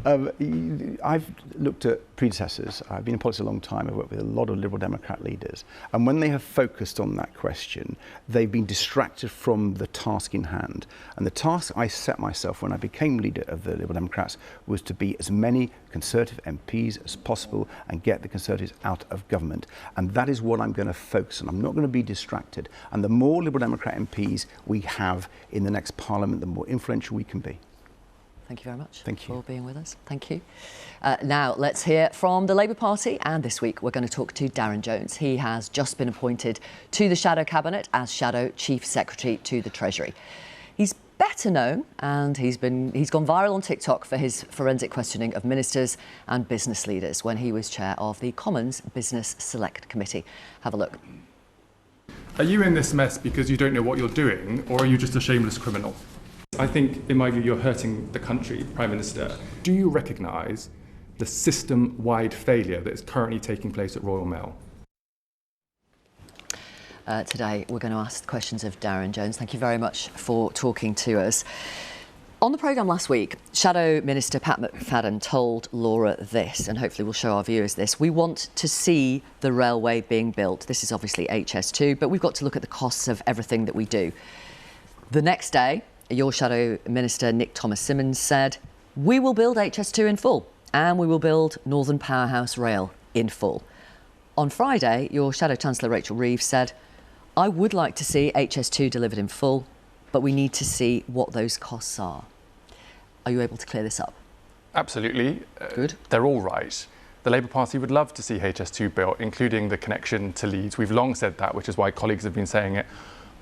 I've looked at predecessors. I've been in politics a long time. I've worked with a lot of Liberal Democrat leaders. And when they have focused on that question, they've been distracted from the task in hand. And the task I set myself when I became leader of the Liberal Democrats was to be as many Conservative MPs as possible and get the Conservatives out of government. And that is what I'm going to focus on. I'm not going to be distracted. And the more Liberal Democrat MPs we have in the next Parliament, the more influential we can be. Thank you very much for being with us. Thank you. Now, let's hear from the Labour Party. And this week, we're going to talk to Darren Jones. He has just been appointed to the Shadow Cabinet as Shadow Chief Secretary to the Treasury. He's better known, and he's gone viral on TikTok for his forensic questioning of ministers and business leaders when he was chair of the Commons Business Select Committee. Have a look. Are you in this mess because you don't know what you're doing, or are you just a shameless criminal? I think, in my view, you're hurting the country, Prime Minister. Do you recognise the system-wide failure that is currently taking place at Royal Mail? Today, we're going to ask questions of Darren Jones. Thank you very much for talking to us. On the programme last week, Shadow Minister Pat McFadden told Laura this, and hopefully we'll show our viewers this. We want to see the railway being built. This is obviously HS2, but we've got to look at the costs of everything that we do. The next day, your Shadow Minister, Nick Thomas-Symonds, said, we will build HS2 in full, and we will build Northern Powerhouse Rail in full. On Friday, your Shadow Chancellor, Rachel Reeves, said, I would like to see HS2 delivered in full, but we need to see what those costs are. Are you able to clear this up? Absolutely. Good. They're all right. The Labour Party would love to see HS2 built, including the connection to Leeds. We've long said that, which is why colleagues have been saying it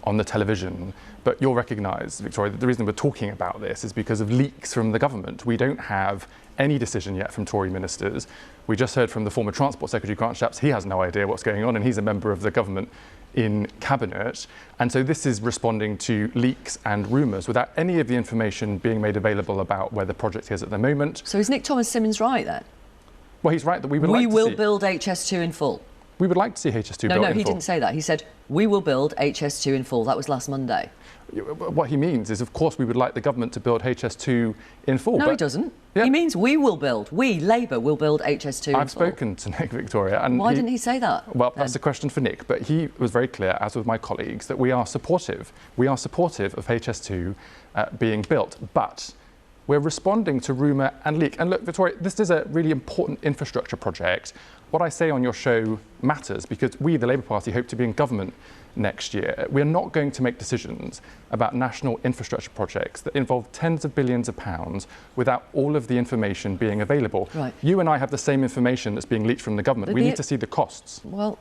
on the television. But you'll recognise, Victoria, that the reason we're talking about this is because of leaks from the government. We don't have any decision yet from Tory ministers. We just heard from the former Transport Secretary, Grant Shapps. He has no idea what's going on, and he's a member of the government in Cabinet. And so this is responding to leaks and rumours without any of the information being made available about where the project is at the moment. So is Nick Thomas-Symonds right then? Well, he's right that we would like to see... We will build HS2 in full. We would like to see HS2 built in full. No, he didn't say that. He said, we will build HS2 in full. That was last Monday. What he means is, of course, we would like the government to build HS2 in full. No, but he doesn't. Yeah. He means we will build. We, Labour, will build HS2 in full. I've spoken to Nick, Victoria. And why didn't he say that? Well, that's a question for Nick. But he was very clear, as with my colleagues, that we are supportive. We are supportive of HS2 being built. But we're responding to rumour and leak. And look, Victoria, this is a really important infrastructure project. What I say on your show matters because we, the Labour Party, hope to be in government next year. We're not going to make decisions about national infrastructure projects that involve tens of billions of pounds without all of the information being available. Right. You and I have the same information that's being leaked from the government. But we need to see the costs. Well,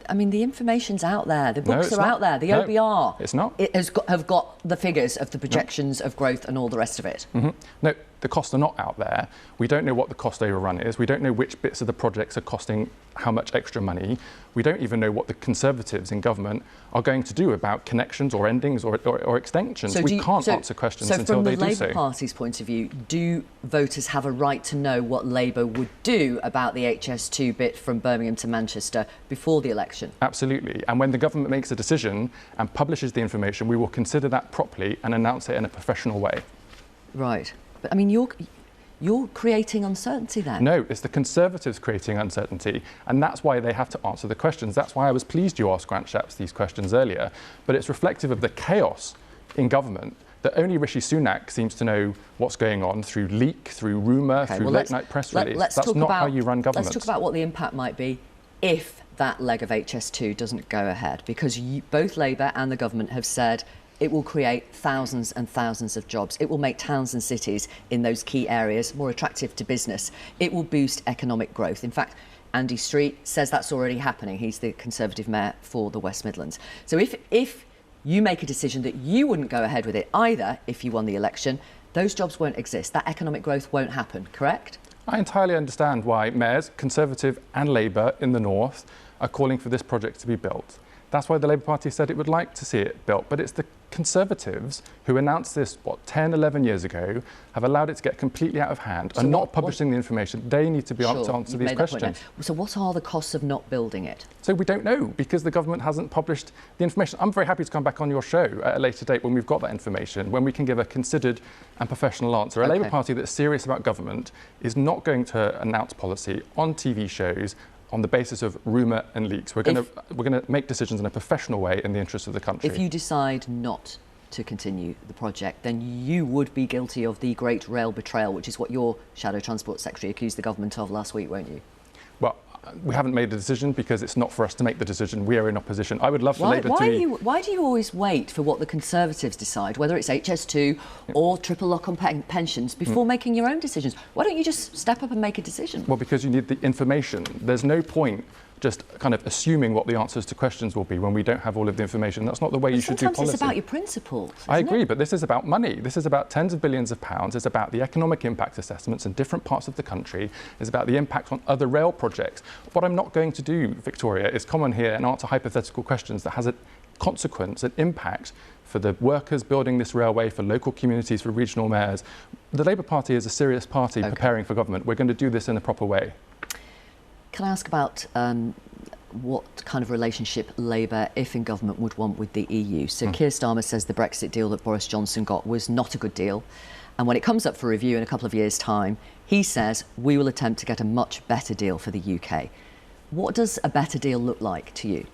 I mean, the information's out there. The books are out there. The OBR it's not. It have got the figures of the projections of growth and all the rest of it. No, the costs are not out there. We don't know what the cost overrun is. We don't know which bits of the projects are costing how much extra money. We don't even know what the Conservatives in government are going to do about connections or endings or extensions. So we can't answer questions until they do so. So from the Labour Party's point of view, do voters have a right to know what Labour would do about the HS2 bit from Birmingham to Manchester before the election? Absolutely. And when the government makes a decision and publishes the information, we will consider that properly and announce it in a professional way. Right. But I mean, you're creating uncertainty then. No, it's the Conservatives creating uncertainty, and that's why they have to answer the questions. That's why I was pleased you asked Grant Shapps these questions earlier, but it's reflective of the chaos in government that only Rishi Sunak seems to know what's going on through leak, through rumour, through late-night press release. That's not how you run government. Let's talk about what the impact might be if that leg of HS2 doesn't go ahead, because both Labour and the government have said it will create thousands and thousands of jobs. It will make towns and cities in those key areas more attractive to business. It will boost economic growth. In fact, Andy Street, says that's already happening. He's the Conservative mayor for the West Midlands. So if you make a decision that you wouldn't go ahead with it either if you won the election, those jobs won't exist. That economic growth won't happen, correct? I entirely understand why mayors, Conservative and Labour in the north, are calling for this project to be built. That's why the Labour Party said it would like to see it built. But it's the Conservatives who announced this, 10, 11 years ago, have allowed it to get completely out of hand and not publishing the information. They need to be able to answer these questions. So what are the costs of not building it? So we don't know, because the government hasn't published the information. I'm very happy to come back on your show at a later date when we've got that information, when we can give a considered and professional answer. A Labour Party that's serious about government is not going to announce policy on TV shows on the basis of rumour and leaks. We're going to make decisions in a professional way in the interest of the country. If you decide not to continue the project, then you would be guilty of the Great Rail Betrayal, which is what your Shadow Transport Secretary accused the government of last week, won't you? Well, we haven't made a decision because it's not for us to make the decision. We are in opposition. I would love for Labour to... Why do you always wait for what the Conservatives decide, whether it's HS2 or triple lock on pensions, before making your own decisions? Why don't you just step up and make a decision? Well, because you need the information. There's no point just kind of assuming what the answers to questions will be when we don't have all of the information. That's not the way you should do policy. Sometimes it's about your principles. I agree, but this is about money. This is about tens of billions of pounds. It's about the economic impact assessments in different parts of the country. It's about the impact on other rail projects. What I'm not going to do, Victoria, is come on here and answer hypothetical questions that has a consequence, an impact for the workers building this railway, for local communities, for regional mayors. The Labour Party is a serious party preparing for government. We're going to do this in a proper way. Can I ask about what kind of relationship Labour, if in government, would want with the EU? So Keir Starmer says the Brexit deal that Boris Johnson got was not a good deal. And when it comes up for review in a couple of years' time, he says we will attempt to get a much better deal for the UK. What does a better deal look like to you?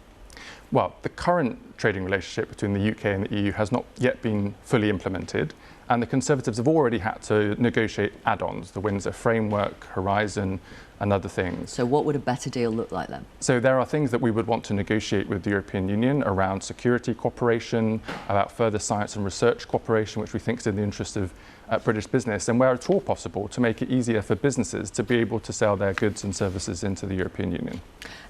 Well, the current trading relationship between the UK and the EU has not yet been fully implemented, and the Conservatives have already had to negotiate add-ons, the Windsor Framework, Horizon and other things. So what would a better deal look like then? So there are things that we would want to negotiate with the European Union around security cooperation, about further science and research cooperation, which we think is in the interest of British business, and where at all possible to make it easier for businesses to be able to sell their goods and services into the European Union.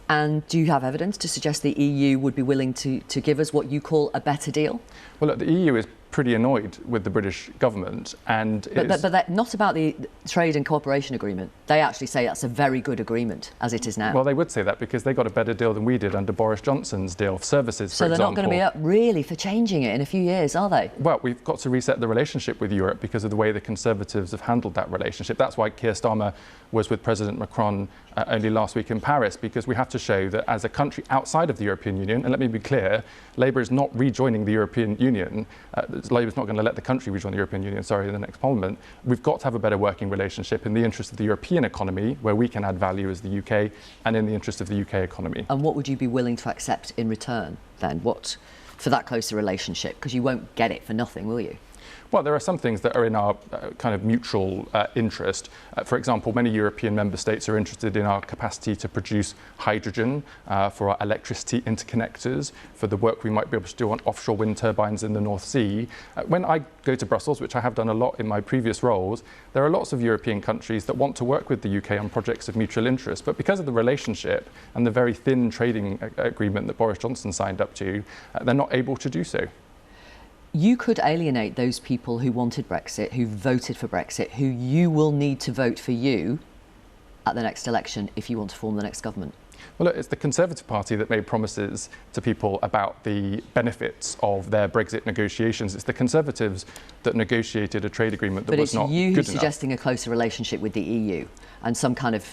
And do you have evidence to suggest the EU would be willing to give us what you call a better deal? Well, look, the EU is pretty annoyed with the British government, and but that's not about the trade and cooperation agreement. They actually say that's a very good agreement as it is now. Well, they would say that because they got a better deal than we did under Boris Johnson's deal of services, for example. So they're not going to be up really for changing it in a few years, are they? Well, we've got to reset the relationship with Europe because of the way the Conservatives have handled that relationship. That's why Keir Starmer was with President Macron only last week in Paris, because we have to show that as a country outside of the European Union, and let me be clear, Labour is not rejoining the European Union. Labour is not going to let the country rejoin the European Union, in the next Parliament. We've got to have a better working relationship in the interest of the European economy, where we can add value as the UK, and in the interest of the UK economy. And what would you be willing to accept in return, then? What for that closer relationship? Because you won't get it for nothing, will you? Well, there are some things that are in our kind of mutual interest. For example, many European member states are interested in our capacity to produce hydrogen for our electricity interconnectors, for the work we might be able to do on offshore wind turbines in the North Sea. When I go to Brussels, which I have done a lot in my previous roles, there are lots of European countries that want to work with the UK on projects of mutual interest. But because of the relationship and the very thin trading agreement that Boris Johnson signed up to, they're not able to do so. You could alienate those people who wanted Brexit, who voted for Brexit, who you will need to vote for you at the next election if you want to form the next government. Well, look, it's the Conservative Party that made promises to people about the benefits of their Brexit negotiations. It's the Conservatives that negotiated a trade agreement that was not good enough. But it's you who's suggesting a closer relationship with the EU and some kind of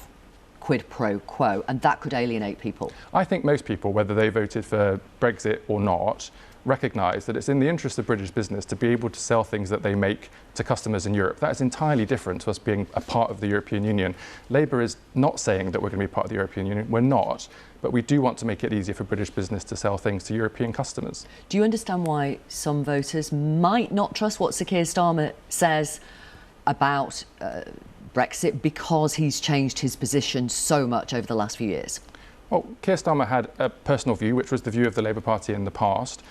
quid pro quo, and that could alienate people. I think most people, whether they voted for Brexit or not, recognise that it's in the interest of British business to be able to sell things that they make to customers in Europe. That is entirely different to us being a part of the European Union. Labour is not saying that we're going to be part of the European Union. We're not. But we do want to make it easier for British business to sell things to European customers. Do you understand why some voters might not trust what Sir Keir Starmer says about Brexit because he's changed his position so much over the last few years? Well, Keir Starmer had a personal view, which was the view of the Labour Party in the past.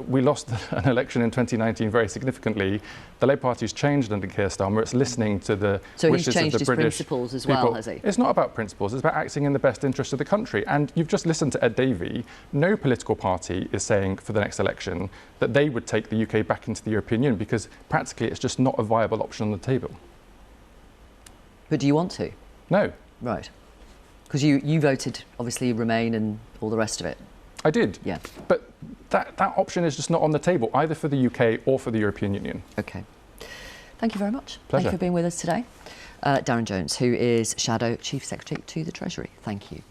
We lost an election in 2019 very significantly. The Labour Party has changed under Keir Starmer. It's listening to the wishes of the British people. So he's changed his principles as well, has he? It's not about principles. It's about acting in the best interest of the country. And you've just listened to Ed Davey. No political party is saying for the next election that they would take the UK back into the European Union, because practically it's just not a viable option on the table. But do you want to? No. Right. Because you voted, obviously, Remain and all the rest of it. I did. Yeah. But that option is just not on the table, either for the UK or for the European Union. OK. Thank you very much. Pleasure. Thank you for being with us today. Darren Jones, who is Shadow Chief Secretary to the Treasury. Thank you.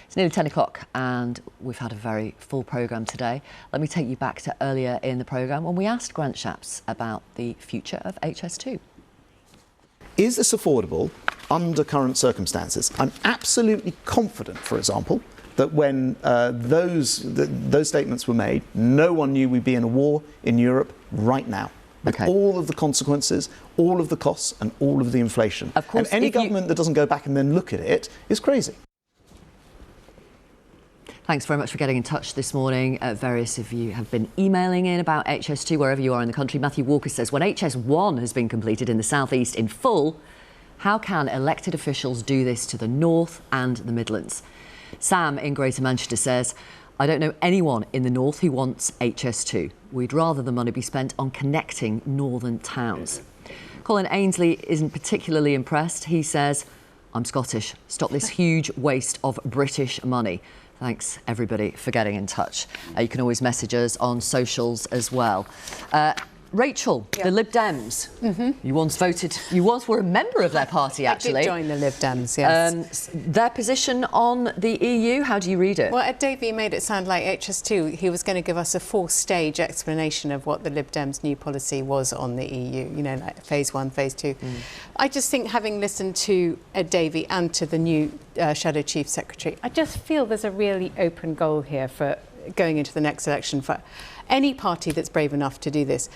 It's nearly 10 o'clock and we've had a very full programme today. Let me take you back to earlier in the programme when we asked Grant Shapps about the future of HS2. Is this affordable under current circumstances? I'm absolutely confident, for example, that when those statements were made, no one knew we'd be in a war in Europe right now. With all of the consequences, all of the costs and all of the inflation. Of course, and any government that doesn't go back and then look at it is crazy. Thanks very much for getting in touch this morning. Various of you have been emailing in about HS2 wherever you are in the country. Matthew Walker says, when HS1 has been completed in the South East in full, how can elected officials do this to the North and the Midlands? Sam in Greater Manchester says, I don't know anyone in the North who wants HS2. We'd rather the money be spent on connecting northern towns. Colin Ainsley isn't particularly impressed. He says, I'm Scottish. Stop this huge waste of British money. Thanks, everybody, for getting in touch. You can always message us on socials as well. Rachel, the Lib Dems. You once were a member of their party, actually. I did join the Lib Dems, yes. Their position on the EU, how do you read it? Well, Ed Davey made it sound like HS2, he was going to give us a four-stage explanation of what the Lib Dems' new policy was on the EU, you know, like phase 1, phase 2. I just think, having listened to Ed Davey and to the new Shadow Chief Secretary, I just feel there's a really open goal here for going into the next election for any party that's brave enough to do this.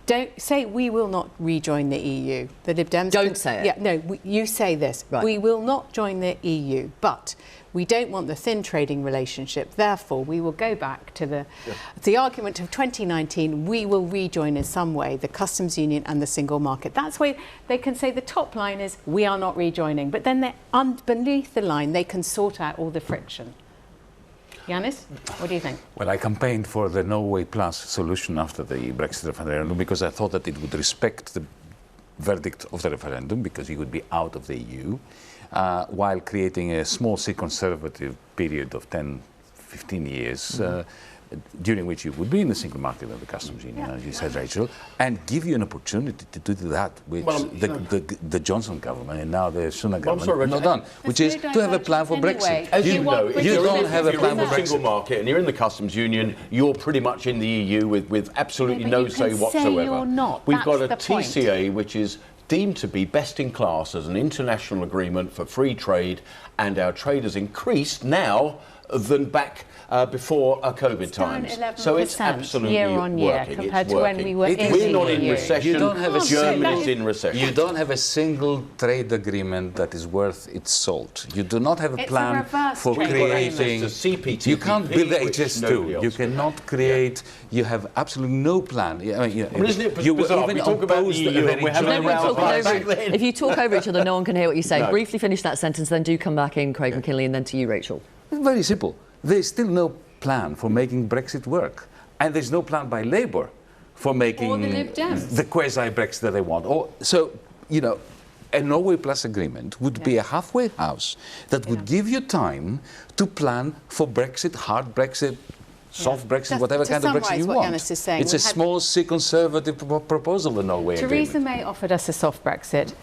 Don't say we will not rejoin the EU. The Lib Dems don't say it. Yeah, no, you say this. Right. We will not join the EU, but we don't want the thin trading relationship. Therefore, we will go back to the argument of 2019. We will rejoin in some way the customs union and the single market. That's why they can say the top line is we are not rejoining, but then beneath the line they can sort out all the friction. Yanis, what do you think? Well, I campaigned for the No Way Plus solution after the Brexit referendum because I thought that it would respect the verdict of the referendum, because you would be out of the EU, while creating a small C conservative period of 10, 15 years, during which you would be in the single market and the customs union, as you said, Rachel, and give you an opportunity to do that, which the Johnson government and now the Sunak government not done, which is to have a plan for Brexit. As you know, if you don't have a plan for Brexit. Single market and you're in the customs union, you're pretty much in the EU with absolutely no say whatsoever. You're not. We've got a TCA which is deemed to be best in class as an international agreement for free trade, and our trade has increased now than back before COVID times. So it's absolutely year on year working. compared to when we were in the EU. We're not in recession. You don't have Germany's in recession. You don't have a single trade agreement that is worth its salt. You do not have a plan for creating. You can't build HS2. You cannot create. You have absolutely no plan. I mean, isn't it bizarre? We talk about the EU and we're having If you talk over each other, no one can hear what you say. No. Briefly finish that sentence, then do come back in, Craig McKinley, and then to you, Rachel. It's very simple. There is still no plan for making Brexit work. And there's no plan by Labour for making the quasi-Brexit that they want. So, you know, a No Way Plus agreement would be a halfway house that would give you time to plan for Brexit, hard Brexit, soft Brexit, whatever kind of Brexit you want. Is saying, it's a small C conservative proposal, the No Way agreement. Theresa May offered us a soft Brexit.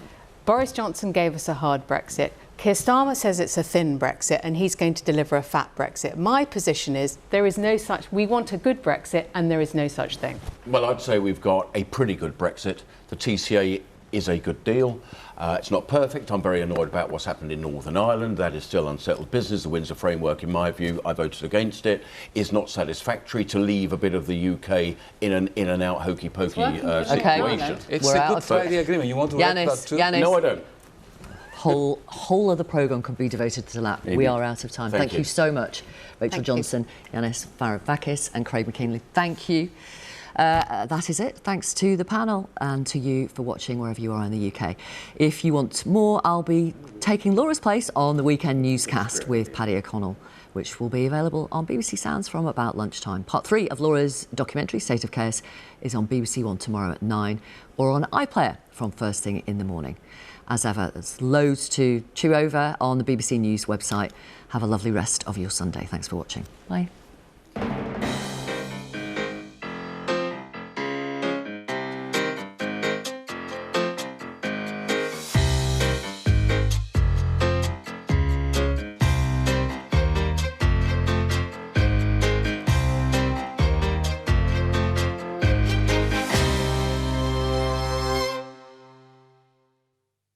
Boris Johnson gave us a hard Brexit. Keir Starmer says it's a thin Brexit and he's going to deliver a fat Brexit. My position is there is no such, we want a good Brexit and there is no such thing. Well, I'd say we've got a pretty good Brexit. The TCA is a good deal. It's not perfect. I'm very annoyed about what's happened in Northern Ireland. That is still unsettled business. The Windsor Framework, in my view, I voted against it, is not satisfactory to leave a bit of the UK in an out hokey-pokey situation. It's a Good Friday Agreement. You want to write that too? No, I don't. whole other programme could be devoted to that. Maybe. We are out of time. Thank you so much, Rachel Thank Johnson, Yanis Varoufakis and Craig McKinley. Thank you. That is it. Thanks to the panel and to you for watching wherever you are in the UK. If you want more, I'll be taking Laura's place on the weekend newscast with Paddy O'Connell, which will be available on BBC Sounds from about lunchtime. Part 3 of Laura's documentary, State of Chaos, is on BBC One tomorrow at 9 or on iPlayer from first thing in the morning. As ever, there's loads to chew over on the BBC News website. Have a lovely rest of your Sunday. Thanks for watching. Bye.